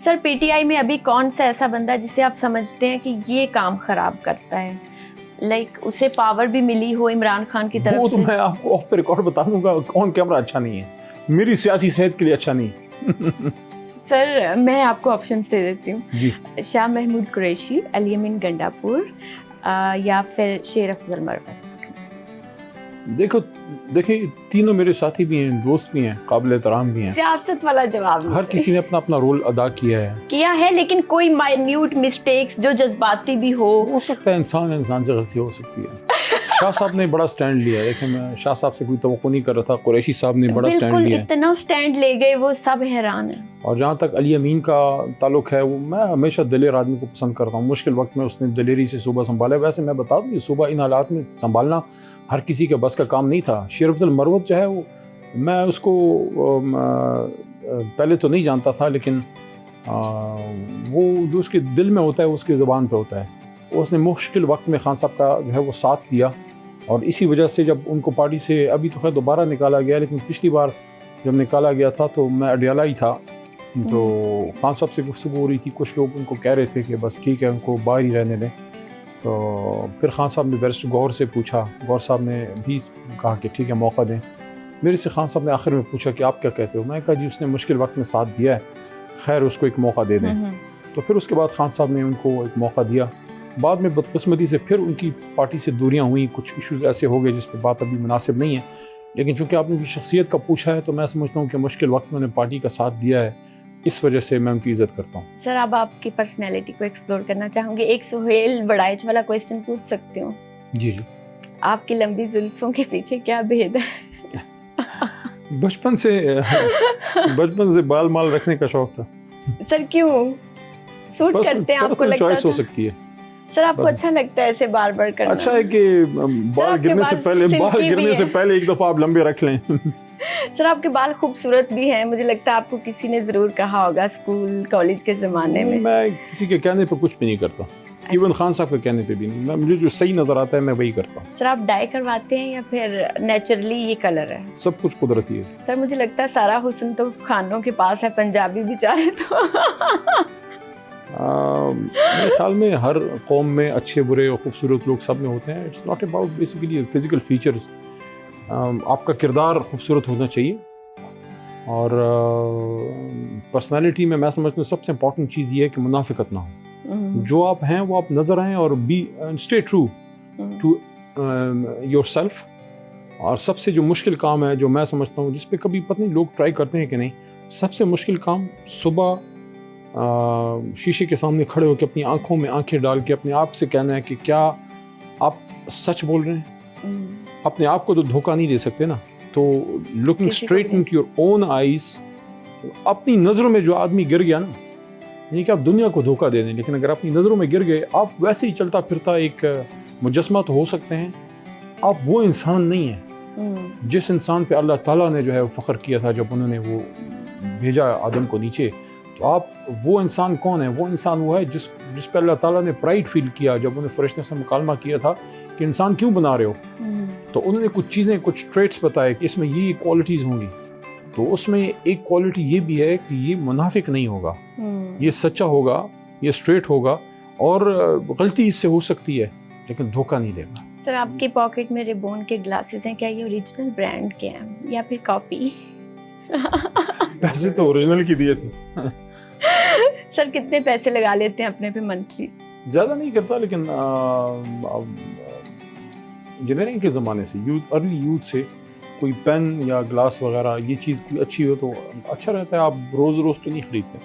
سر پی ٹی آئی میں ابھی کون سا ایسا بندہ جسے آپ سمجھتے ہیں کہ یہ کام خراب کرتا ہے, لائک اسے پاور بھی ملی ہو عمران خان کی طرف سے؟ وہ تو میں آپ کو آف دا ریکارڈ بتا دوں گا کون کیمرہ اچھا نہیں ہے, میری سیاسی صحت کے لیے اچھا نہیں. سر میں آپ کو آپشنز دے دیتی ہوں جی. شاہ محمود قریشی, علی امین گنڈا پور, یا پھر شیر افضل مروت. دیکھیں تینوں میرے ساتھی بھی ہیں, دوست بھی ہیں, قابل احترام بھی ہیں. سیاست والا جواب ہر کسی نے اپنا اپنا رول ادا کیا ہے, لیکن کوئی مائنیوٹ مسٹیکس جو جذباتی بھی ہو سکتا ہے. انسان سے غلطی ہو سکتی ہے. شاہ صاحب نے بڑا سٹینڈ لیا, دیکھیں میں شاہ صاحب سے کوئی توقع نہیں کر رہا تھا, قریشی صاحب نے بڑا سٹینڈ لیا, اتنا سٹینڈ لے گئے, وہ سب حیران ہیں. اور جہاں تک علی امین کا تعلق ہے, وہ میں ہمیشہ دلیر آدمی کو پسند کرتا ہوں. مشکل وقت میں اس نے دلیری سے صوبہ سنبھالا. ویسے میں بتا دوں یہ صوبہ ان حالات میں سنبھالنا ہر کسی کے بس کا کام نہیں تھا. شیر افضل مروت جو ہے وہ میں اس کو پہلے تو نہیں جانتا تھا, لیکن وہ جو اس کے دل میں ہوتا ہے اس کی زبان پہ ہوتا ہے. اس نے مشکل وقت میں خان صاحب کا جو ہے وہ ساتھ دیا, اور اسی وجہ سے جب ان کو پارٹی سے, ابھی تو خیر دوبارہ نکالا گیا, لیکن پچھلی بار جب نکالا گیا تھا تو میں اڈیالہ ہی تھا, تو خان صاحب سے گفتگو ہو رہی تھی. کچھ لوگ ان کو کہہ رہے تھے کہ بس ٹھیک ہے ان کو باہر ہی رہنے دیں. تو پھر خان صاحب نے بیرسٹر گوہر سے پوچھا, گوہر صاحب نے بھی کہا کہ ٹھیک ہے موقع دیں. میرے سے خان صاحب نے آخر میں پوچھا کہ آپ کیا کہتے ہو. میں نے کہا جی اس نے مشکل وقت میں ساتھ دیا ہے, خیر اس کو ایک موقع دے دیں. تو پھر اس کے بعد خان صاحب نے ان کو ایک موقع دیا. بعد میں بدقسمتی سے پھر ان کی پارٹی سے دوریاں ہوئیں, کچھ ایشوز ایسے ہو گئے جس پہ بات ابھی مناسب نہیں ہے, لیکن چونکہ آپ نے ان کی شخصیت کا پوچھا ہے تو میں سمجھتا ہوں کہ مشکل وقت میں نے پارٹی کا ساتھ دیا ہے, اس وجہ سے میں ان کی عزت کرتا ہوں. سر اب آپ کی پرسنالٹی کو ایکسپلور کرنا چاہوں گے. ایک سہیل وڑائچ والا کویسچن پوچھ سکتی ہوں؟ جی. آپ کی لمبی زلفوں کے پیچھے کیا بھید ہے؟ بچپن سے بال مال رکھنے کا شوق تھا. سر کیوں سوٹ کرتے ہیں آپ کو؟ لگتا چوائس ہو سکتی ہے. سر آپ کو اچھا لگتا ہے ایسے بار بار کرنا؟ اچھا ہے کہ بال گرنے سے پہلے ایک دفعہ آپ لمبے رکھ لیں. سر آپ کے بال خوبصورت بھی ہیں, مجھے لگتا ہے آپ کو کسی نے ضرور کہا ہوگا اسکول کالج کے زمانے میں. میں کسی کے کہنے پہ کچھ بھی نہیں کرتا, ایون خان صاحب کے کہنے پہ بھی نہیں. مجھے جو صحیح نظر آتا ہے میں وہی کرتا ہوں. سر آپ ڈائی کرواتے ہیں یا پھر نیچرلی یہ کلر ہے؟ سب کچھ قدرتی ہے. سر مجھے لگتا ہے سارا حسن تو خانوں کے پاس ہے, پنجابی بیچارے تو. میرے خیال میں ہر قوم میں اچھے برے اور خوبصورت لوگ سب میں ہوتے ہیں. It's not about basically physical features. آپ کا کردار خوبصورت ہونا چاہیے, اور پرسنالٹی میں سمجھتا ہوں سب سے امپورٹنٹ چیز یہ ہے کہ منافقت نہ ہو. جو آپ ہیں وہ آپ نظر آئیں, اور be stay true to yourself. اور سب سے جو مشکل کام ہے جو میں سمجھتا ہوں, جس پہ کبھی پتہ نہیں لوگ ٹرائی کرتے ہیں کہ نہیں, سب سے مشکل کام صبح شیشے کے سامنے کھڑے ہو کے اپنی آنکھوں میں آنکھیں ڈال کے اپنے آپ سے کہنا ہے کہ کیا آپ سچ بول رہے ہیں. اپنے آپ کو تو دھوکہ نہیں دے سکتے نا. تو looking straight into your own eyes, اپنی نظروں میں جو آدمی گر گیا نا, نہیں کہ آپ دنیا کو دھوکہ دے دیں, لیکن اگر اپنی نظروں میں گر گئے, آپ ویسے ہی چلتا پھرتا ایک مجسمہ تو ہو سکتے ہیں, آپ وہ انسان نہیں ہیں جس انسان پہ اللہ تعالیٰ نے جو ہے فخر کیا تھا جب انہوں نے وہ بھیجا آدم کو نیچے. تو آپ وہ انسان کون ہے؟ وہ انسان وہ ہے جس پہ اللہ تعالیٰ نے پرائڈ فیل کیا جب انہیں فرشتے سے مکالمہ کیا تھا کہ انسان کیوں بنا رہے ہو. تو انہوں نے کچھ چیزیں کچھ ٹریٹس بتائے کہ اس میں یہ کوالٹیز ہوں گی. تو اس میں ایک کوالٹی یہ بھی ہے کہ یہ منافق نہیں ہوگا, یہ سچا ہوگا, یہ اسٹریٹ ہوگا, اور غلطی اس سے ہو سکتی ہے لیکن دھوکہ نہیں دے گا. سر آپ کے پاکٹ میں ریبون کے گلاسز ہیں, کیا یہ اوریجنل برانڈ کے ہیں یا پھر کاپی؟ پیسے تو اوریجنل کی دیے تھے. سر کتنے پیسے لگا لیتے ہیں اپنے پہ منتھلی؟ زیادہ نہیں کرتا, لیکن انجینئرنگ کے زمانے سے ارلی یوتھ سے کوئی پین یا گلاس وغیرہ یہ چیز کوئی اچھی ہو تو اچھا رہتا ہے. آپ روز روز تو نہیں خریدتے.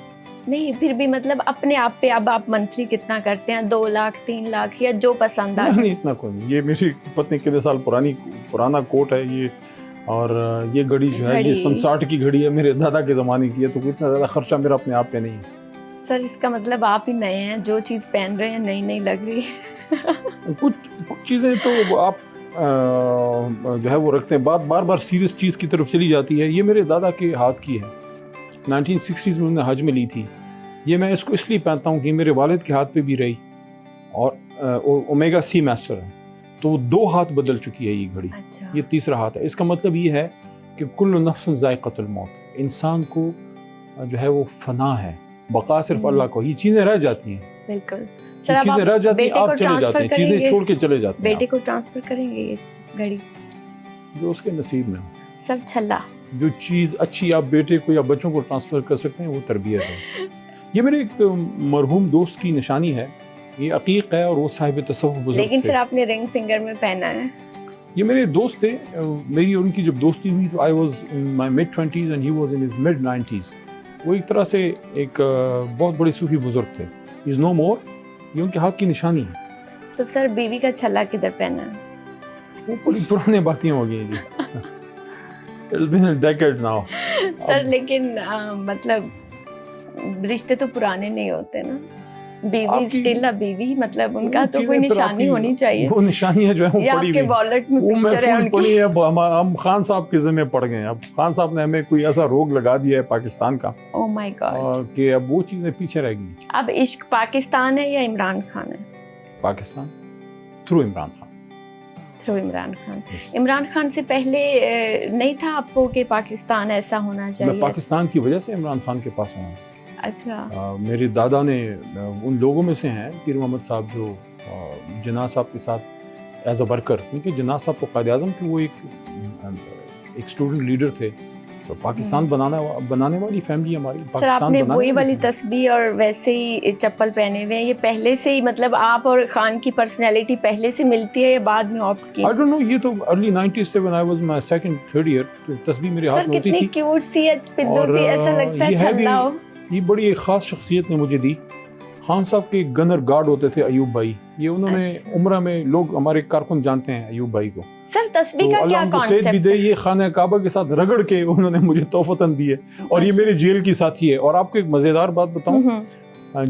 نہیں پھر بھی مطلب اپنے آپ پہ اب آپ منتھلی کتنا کرتے ہیں؟ 2 لاکھ 3 لاکھ یا جو پسند آ؟ نہیں اتنا کوئی نہیں. یہ میری پتنی کتنے سال پرانا کوٹ ہے یہ, اور یہ گھڑی جو ہے یہ 60 کی گھڑی ہے, میرے دادا کے زمانے کی ہے, تو اتنا زیادہ خرچہ میرا اپنے آپ پہ نہیں ہے. سر اس کا مطلب آپ ہی نئے ہیں, جو چیز پہن رہے ہیں نئی نئی لگ رہی ہے. کچھ چیزیں تو آپ جو ہے وہ رکھتے ہیں, بار بار سیریس چیز کی طرف چلی جاتی ہے. یہ میرے دادا کے ہاتھ کی ہے, 1960s میں انہوں نے حج میں لی تھی. یہ میں اس کو اس لیے پہنتا ہوں کہ میرے والد کے ہاتھ پہ بھی رہی, اور اومیگا سی ماسٹر ہے, تو 2 ہاتھ بدل چکی ہے یہ گھڑی. یہ تیسرا ہاتھ ہے. اس کا مطلب یہ ہے کہ کل نفس ذائقۃ الموت, انسان کو جو ہے وہ فنا ہے, بقا صرف اللہ کو. یہ چیزیں رہ جاتی ہیں. بالکل سر, چیزیں رہ جاتی ہیں, آپ چلے جاتے ہیں, چیزیں چھوڑ کے چلے جاتے ہیں. بیٹے کو ٹرانسفر کریں گے یہ گھڑی؟ جو اس کے نصیب میں ہو. سر چھلا جو چیز اچھی آپ بیٹے کو یا بچوں کو ٹرانسفر کر سکتے ہیں وہ تربیت ہے. یہ میرے ایک مرحوم دوست کی نشانی ہے, یہ عقیق ہے, اور وہ صاحب تصوف بزرگ تھے. لیکن سر آپ نے رنگ فنگر میں پہنا ہے. یہ میرے دوست تھے, میری ان کی جب دوستی ہوئی تو I was in my mid-20s and he was in his mid-90s. وہ ایک طرح سے ایک بہت بڑے صوفی بزرگ تھے. He is no more. یہ ان کے ہاتھ کی نشانی ہے. تو سر بیوی کا چھلا کدھر پہنا ہے؟ وہ بڑی پرانے باتیں ہو گئی ہیں جی. It's been a decade now. سر لیکن مطلب رشتے تو پرانے نہیں ہوتے نا. بیوی اسٹل بیوی, مطلب ان کا تو کوئی نشانی ہونی چاہیے. وہ نشانی ہے جو ہے وہ آپ کے والٹ میں پکچر ہے ان کی. اب ہم خان صاحب کے ذمہ پڑ گئے ہیں. اب خان صاحب نے ہمیں کوئی ایسا روگ لگا دیا ہے پاکستان کا, او مائی گاڈ, کہ اب وہ چیزیں پیچھے رہ گئی. اب عشق پاکستان ہے یا عمران خان ہے؟ پاکستان تھرو عمران خان. تھرو عمران خان. عمران خان سے پہلے نہیں تھا آپ کو کہ پاکستان ایسا ہونا چاہیے؟ میں پاکستان کی وجہ سے عمران خان کے پاس آیا ہوں. اچھا. میرے دادا نے ان لوگوں میں سے ہیں پیر محمد صاحب جو جناح صاحب کے ساتھ ایز اے ورکر, کیونکہ جناح صاحب کو قائد اعظم تھے, وہ ایک اسٹوڈنٹ لیڈر تھے. تو پاکستان بنانے والی فیملی ہماری. سر آپ نے وہی والی تسبیح اور ویسے ہی چپل پہنے ہوئے ہیں, یہ پہلے سے ہی مطلب آپ اور خان کی پرسنالٹی پہلے سے ملتی ہے یا بعد میں آپٹ کی؟ I don't know, یہ تو ارلی 90s سے when I was my second third year تو تسبیح میرے ہاتھ میں ہوتی تھی. سر کتنی کیوٹ سی ہے, پدو سی, ایسا لگتا ہے چھلا ہو. یہ بڑی ایک خاص شخصیت نے مجھے دی. خان صاحب کے گنر گارڈ ہوتے تھے ایوب بھائی, یہ انہوں نے عمرہ میں, لوگ ہمارے کارکن جانتے ہیں ایوب بھائی کو. سر تسبیح کا کیا کانسیپٹ بھی دے, یہ خانہ کعبہ کے ساتھ رگڑ کے انہوں نے مجھے تحفتاً دی ہے, اور یہ میرے جیل کی ساتھی ہے. اور آپ کو ایک مزیدار بات بتاؤں,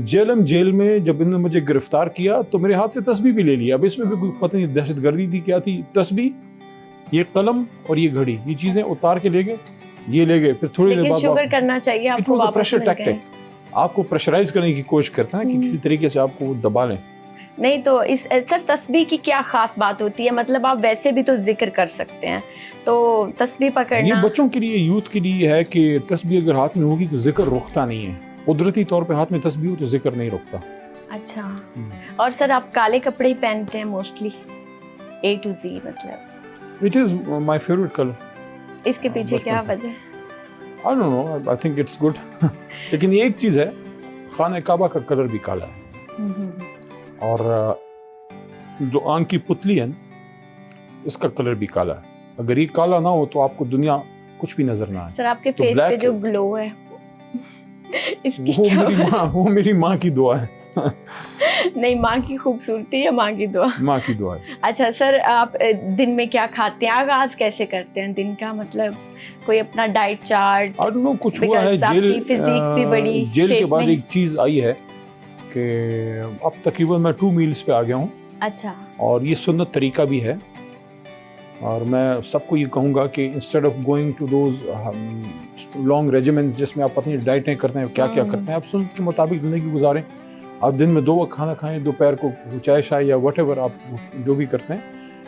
جیل میں جب انہوں نے مجھے گرفتار کیا تو میرے ہاتھ سے تسبیح بھی لے لی. اب اس میں بھی کوئی پتہ نہیں دہشت گردی تھی کیا تھی. تسبیح, یہ قلم اور یہ گھڑی, یہ چیزیں اتار کے لے گئے, یہ لے گئے. پھر تھوڑی دیر بعد شوگر کرنا چاہیے آپ کو, پریشر ٹیکٹک, آپ کو پریشرائز کرنے کی کوشش کرتے ہیں کہ کسی طریقے سے آپ کو دبا لیں. نہیں تو اس سر تسبیح کی کیا خاص بات ہوتی ہے؟ مطلب آپ ویسے بھی تو ذکر کر سکتے ہیں, تو تسبیح پکڑنا یہ بچوں کے لیے, یوتھ کے لیے ہے کہ تسبیح اگر ہاتھ میں ہوگی تو ذکر رکتا نہیں ہے. قدرتی طور پہ ہاتھ میں تسبیح ہو تو ذکر نہیں رکتا. اچھا. اور سر آپ کالے کپڑے ہی پہنتے ہیں موسٹلی A to Z مطلب؟ It is my favorite color. اس کے پیچھے کیا وجہ ہے؟ I don't know, I think it's good. لیکن یہ ایک چیز ہے, خانہ کعبہ کا کلر بھی کالا ہے, اور جو آنکھ کی پتلی ہے اس کا کلر بھی کالا ہے. اگر یہ کالا نہ ہو تو آپ کو دنیا کچھ بھی نظر نہ آئے. سر آپ کے فیس پہ جو گلو ہے اس کی وہ میری ماں کی دعا ہے. نہیں, ماں کی خوبصورتی یا ماں کی دعا؟ ماں کی دعا ہے. اچھا سر, آپ دن میں کیا کھاتے ہیں, آغاز کیسے کرتے ہیں دن کا, مطلب کوئی اپنا ڈائٹ چارٹ؟ کچھ ہوا ہے جیل کے بعد, ایک چیز آئی ہے کہ اب تقریباً میں 2 میلز پہ آ گیا ہوں. اچھا. اور یہ سنت طریقہ بھی ہے, اور میں سب کو یہ کہوں گا کہ instead of going to those long regiments جس میں آپ اپنی ڈائٹیں کرتے ہیں, کیا کیا کرتے ہیں, آپ سنت کے مطابق زندگی گزاریں. آپ دن میں 2 وقت کھانا کھائیں, دوپہر کو چائے شائے یا وٹ ایور آپ جو بھی کرتے ہیں,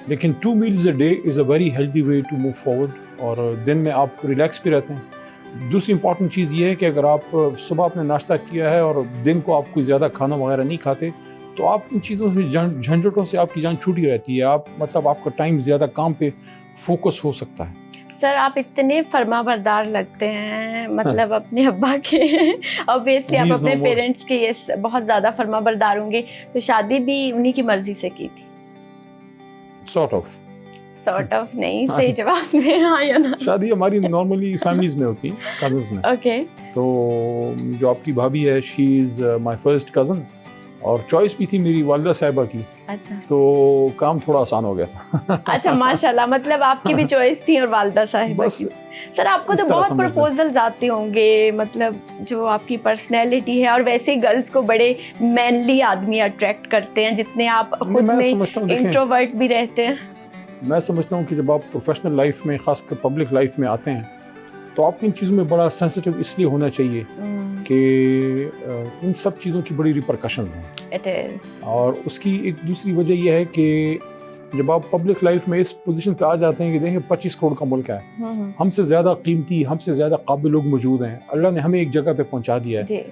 لیکن 2 meals a day is a very healthy way to move forward, اور دن میں آپ ریلیکس بھی رہتے ہیں. دوسری امپورٹنٹ چیز یہ ہے کہ اگر آپ صبح اپنے ناشتہ کیا ہے اور دن کو آپ کوئی زیادہ کھانا وغیرہ نہیں کھاتے تو آپ ان چیزوں سے جھنجھٹوں سے آپ کی جان چھوٹی رہتی ہے. آپ کا ٹائم زیادہ کام پہ فوکس ہو سکتا ہے. سر آپ اتنے فرما بردار لگتے ہیں, مطلب اپنے ابا کے, obviously آپ اپنے پیرنٹس کے یہ بہت زیادہ فرما بردار ہوں گے, تو شادی بھی انہی کی مرضی سے کی تھی؟ سارٹ آف نہیں, صحیح جواب دیں ہاں یا نا. شادی ہماری نارملی فیملیز میں ہوتی ہے, کزنز میں. اوکے. تو جو آپ کی بھابھی ہے, شی از مائی فرسٹ کزن, اور چوائس بھی تھی میری والدہ صاحبہ کی. اچھا. تو کام تھوڑا آسان ہو گیا تھا. اچھا ماشاء اللہ, مطلب آپ کی بھی چوائس تھی اور والدہ صاحبہ کی. سر آپ کو تو بہت پرپوزلز آتے ہوں گے, مطلب جو آپ کی پرسنالٹی ہے, اور ویسے ہی گرلس کو بڑے مینلی آدمی اٹریکٹ کرتے ہیں, جتنے آپ خود میں انٹروورٹ بھی رہتے ہیں. میں سمجھتا ہوں کہ جب آپ پروفیشنل لائف میں, خاص کر پبلک لائف میں آتے ہیں, تو آپ ان چیزوں میں بڑا سینسٹیو اس لیے ہونا چاہیے کہ ان سب چیزوں کی بڑی ریپرکشنز ہیں. اور اس کی ایک دوسری وجہ یہ ہے کہ جب آپ پبلک لائف میں اس پوزیشن پہ آ جاتے ہیں کہ دیکھیں 25 کروڑ کا ملک ہے, ہم سے زیادہ قیمتی, ہم سے زیادہ قابل لوگ موجود ہیں, اللہ نے ہمیں ایک جگہ پہ پہنچا دیا ہے,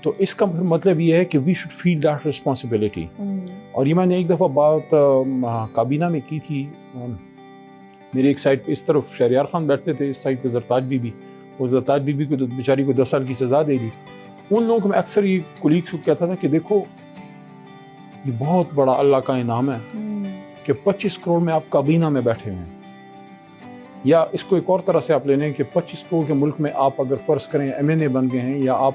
تو اس کا مطلب یہ ہے کہ we should feel that responsibility. اور یہ میں نے ایک دفعہ بات کابینہ میں کی تھی. میری ایک سائڈ پہ اس طرف شہریار خان بیٹھتے تھے, اس سائڈ پہ زرتاج بی بی. وہ زرتاج بی بی کو بیچاری کو 10 سال کی سزا دے دی. ان لوگوں کو میں اکثر یہ کولیگس کو کہتا تھا کہ دیکھو یہ بہت بڑا اللہ کا انعام ہے کہ 25 کروڑ میں آپ کابینہ میں بیٹھے ہوئے ہیں. یا اس کو ایک اور طرح سے آپ لے لیں کہ 25 کروڑ کے ملک میں آپ اگر فرض کریں MNA بن گئے ہیں, یا آپ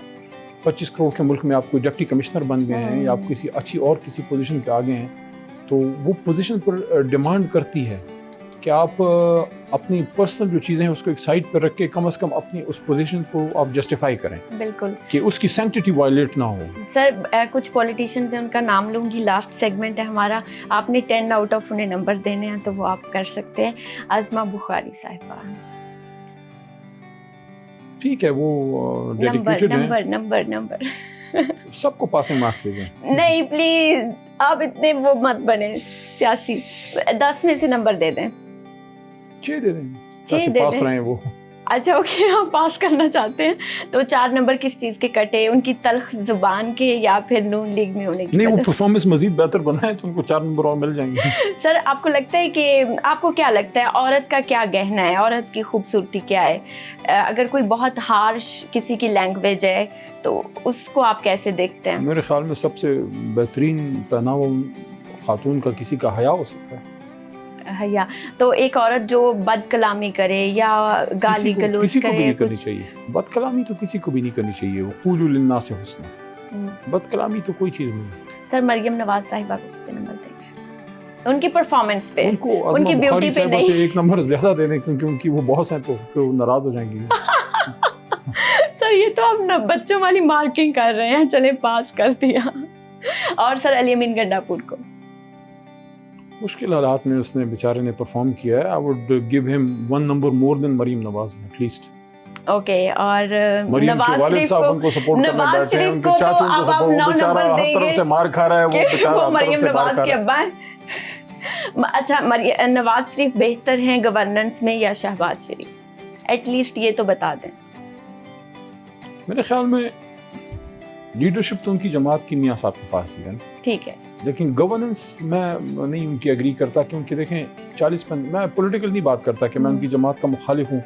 25 کروڑ کے ملک میں آپ کوئی ڈپٹی کمشنر بن گئے ہیں, یا آپ کسی اچھی اور کسی پوزیشن پہ آ گئے ہیں, تو وہ پوزیشن پر ڈیمانڈ کرتی ہے کہ آپ اپنی پرسنل جو چیزیں ہیں اس کو ایک سائڈ پہ رکھ کے کم از کم اپنی اس پوزیشن کو آپ جسٹیفائی کریں. بالکل, کہ اس کی سینکٹیٹی وائلیٹ نہ ہو. سر کچھ پولیٹیشینز ہیں, ان کا نام لوں گی, لاسٹ سیگمنٹ ہے ہمارا, آپ نے 10 آؤٹ آف انہیں نمبر دینے ہیں تو وہ آپ کر سکتے ہیں. عظمہ بخاری صاحبہ, ٹھیک ہے, وہ ڈیڈیکیٹڈ ہیں. نمبر سب کو پاسنگ مارکس دے دیں. نہیں پلیز, آپ اتنے وہ مت بنے سیاسی. 10 میں سے نمبر دے دیں. 6 دے دیں, 6 پاس رہے ہیں وہ. اچھا اوکے, آپ پاس کرنا چاہتے ہیں تو 4 نمبر کس چیز کے کٹے, ان کی تلخ زبان کے یا پھر نون لیگ میں ہونے کی؟ نہیں, وہ پرفارمنس مزید بہتر بنائے تو ان کو 4 نمبر اور مل جائیں گے. سر آپ کو لگتا ہے کہ, آپ کو کیا لگتا ہے عورت کا کیا گہنا ہے, عورت کی خوبصورتی کیا ہے؟ اگر کوئی بہت ہارش کسی کی لینگویج ہے تو اس کو آپ کیسے دیکھتے ہیں؟ میرے خیال میں سب سے بہترین پہناوا خاتون کا کسی کا حیا ہو سکتا ہے. حیا تو ایک عورت جو بد کلامی کرے یا گالی گلوچ کرے, نہیں کرنی چاہیے. بد کلامی تو کسی کو بھی نہیں کرنی چاہیے. وقولوا للناس حسنا, بد کلامی تو کوئی چیز نہیں. سر مریم نواز صاحبہ کو کتنے نمبر دیں گے ان کی پرفارمنس پہ, ان کی بیوٹی پہ نہیں؟ 1 نمبر زیادہ دے دیں کیونکہ ان کی وہ بہت ہیں تو ناراض ہو جائیں گی. سر یہ تو آپ بچوں والی مارکنگ کر رہے ہیں, چلے پاس کر دیا. اور سر علی امین گنڈا پور کو مشکل حالات میں اس نے بیچارے نے پرفارم کیا ہے. I would give him 1 number more than Maryam Nawaz at least. Okay, اور نواز شریف کو سپورٹ کرنا بیٹھے ہیں, ان کے چاچوں کو سپورٹ, وہ بیچارہ ہر طرف سے مار کھا رہا ہے, وہ بیچارہ مریم نواز کے ابا ہیں. اچھا, نواز شریف بہتر ہیں گورننس میں یا شہباز شریف؟ ایٹ لیسٹ یہ تو بتا دیں. میرے خیال میں لیڈرشپ تو ان کی جماعت کی میاں صاحب کے پاس ہی ہے, ٹھیک ہے, لیکن گورننس میں نہیں ان کی ایگری کرتا. کیونکہ دیکھیں 40 میں پولیٹیکل نہیں بات کرتا کہ میں ان کی جماعت کا مخالف ہوں.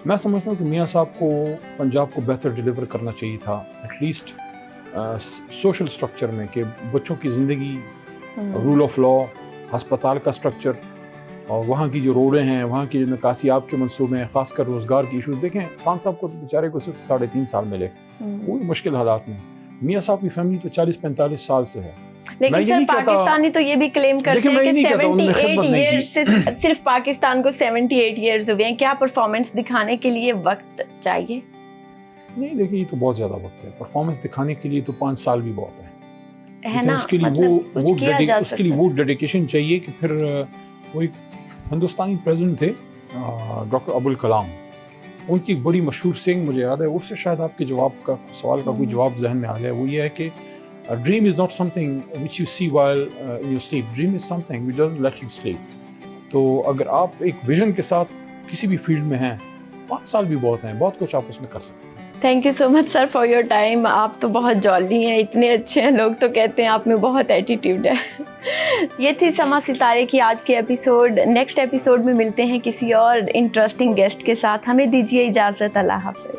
میں سمجھتا ہوں کہ میاں صاحب کو پنجاب کو بہتر ڈیلیور کرنا چاہیے تھا, ایٹ لیسٹ سوشل سٹرکچر میں, کہ بچوں کی زندگی, رول آف لا, ہسپتال کا سٹرکچر, اور وہاں کی جو روڈیں ہیں, وہاں کی جو نکاسیاب کے منصوبے ہیں, خاص کر روزگار کی ایشوز. دیکھیں خان صاحب کو بیچارے کو صرف 3.5 سال ملے, وہ مشکل حالات میں. میاں صاحب کی فیملی تو 40-45 سال سے ہے. لیکن سر پاکستانی تو یہ بھی کلیم کرتے ہیں کہ 78 ایئرز, صرف پاکستان کو 78 ایئرز ہوئے ہیں. کیا پرفارمنس دکھانے کے لیے وقت چاہیے؟ نہیں دیکھیں, یہ تو بہت زیادہ وقت ہے. پرفارمنس دکھانے کے لیے تو 5 سال بھی بہت ہے نا. اس کے لیے وہ ڈیڈیکیشن چاہیے کہ پھر وہ ایک ہندوستانی پریزیڈنٹ تھے ڈاکٹر ابوالکلام, ان کی بڑی مشہور سینگ مجھے یاد ہے, اس سے شاید آپ کے جواب کا سوال کا کوئی جواب ذہن میں آ گیا. وہ یہ ہے کہ dream is not something which you see while in your sleep, dream is something which doesn't let you sleep. تو اگر آپ ایک ویژن کے ساتھ کسی بھی فیلڈ میں ہیں 5 سال بھی بہت ہیں, بہت کچھ آپ اس میں کر سکتے ہیں. Thank you so much sir for your time. آپ تو بہت جولی ہیں, اتنے اچھے ہیں, لوگ تو کہتے ہیں آپ میں بہت ایٹیٹیوڈ ہے. یہ تھی سما ستارے کی آج کے ایپیسوڈ. نیکسٹ ایپیسوڈ میں ملتے ہیں کسی اور انٹرسٹنگ گیسٹ کے ساتھ. ہمیں دیجیے اجازت. اللہ حافظ.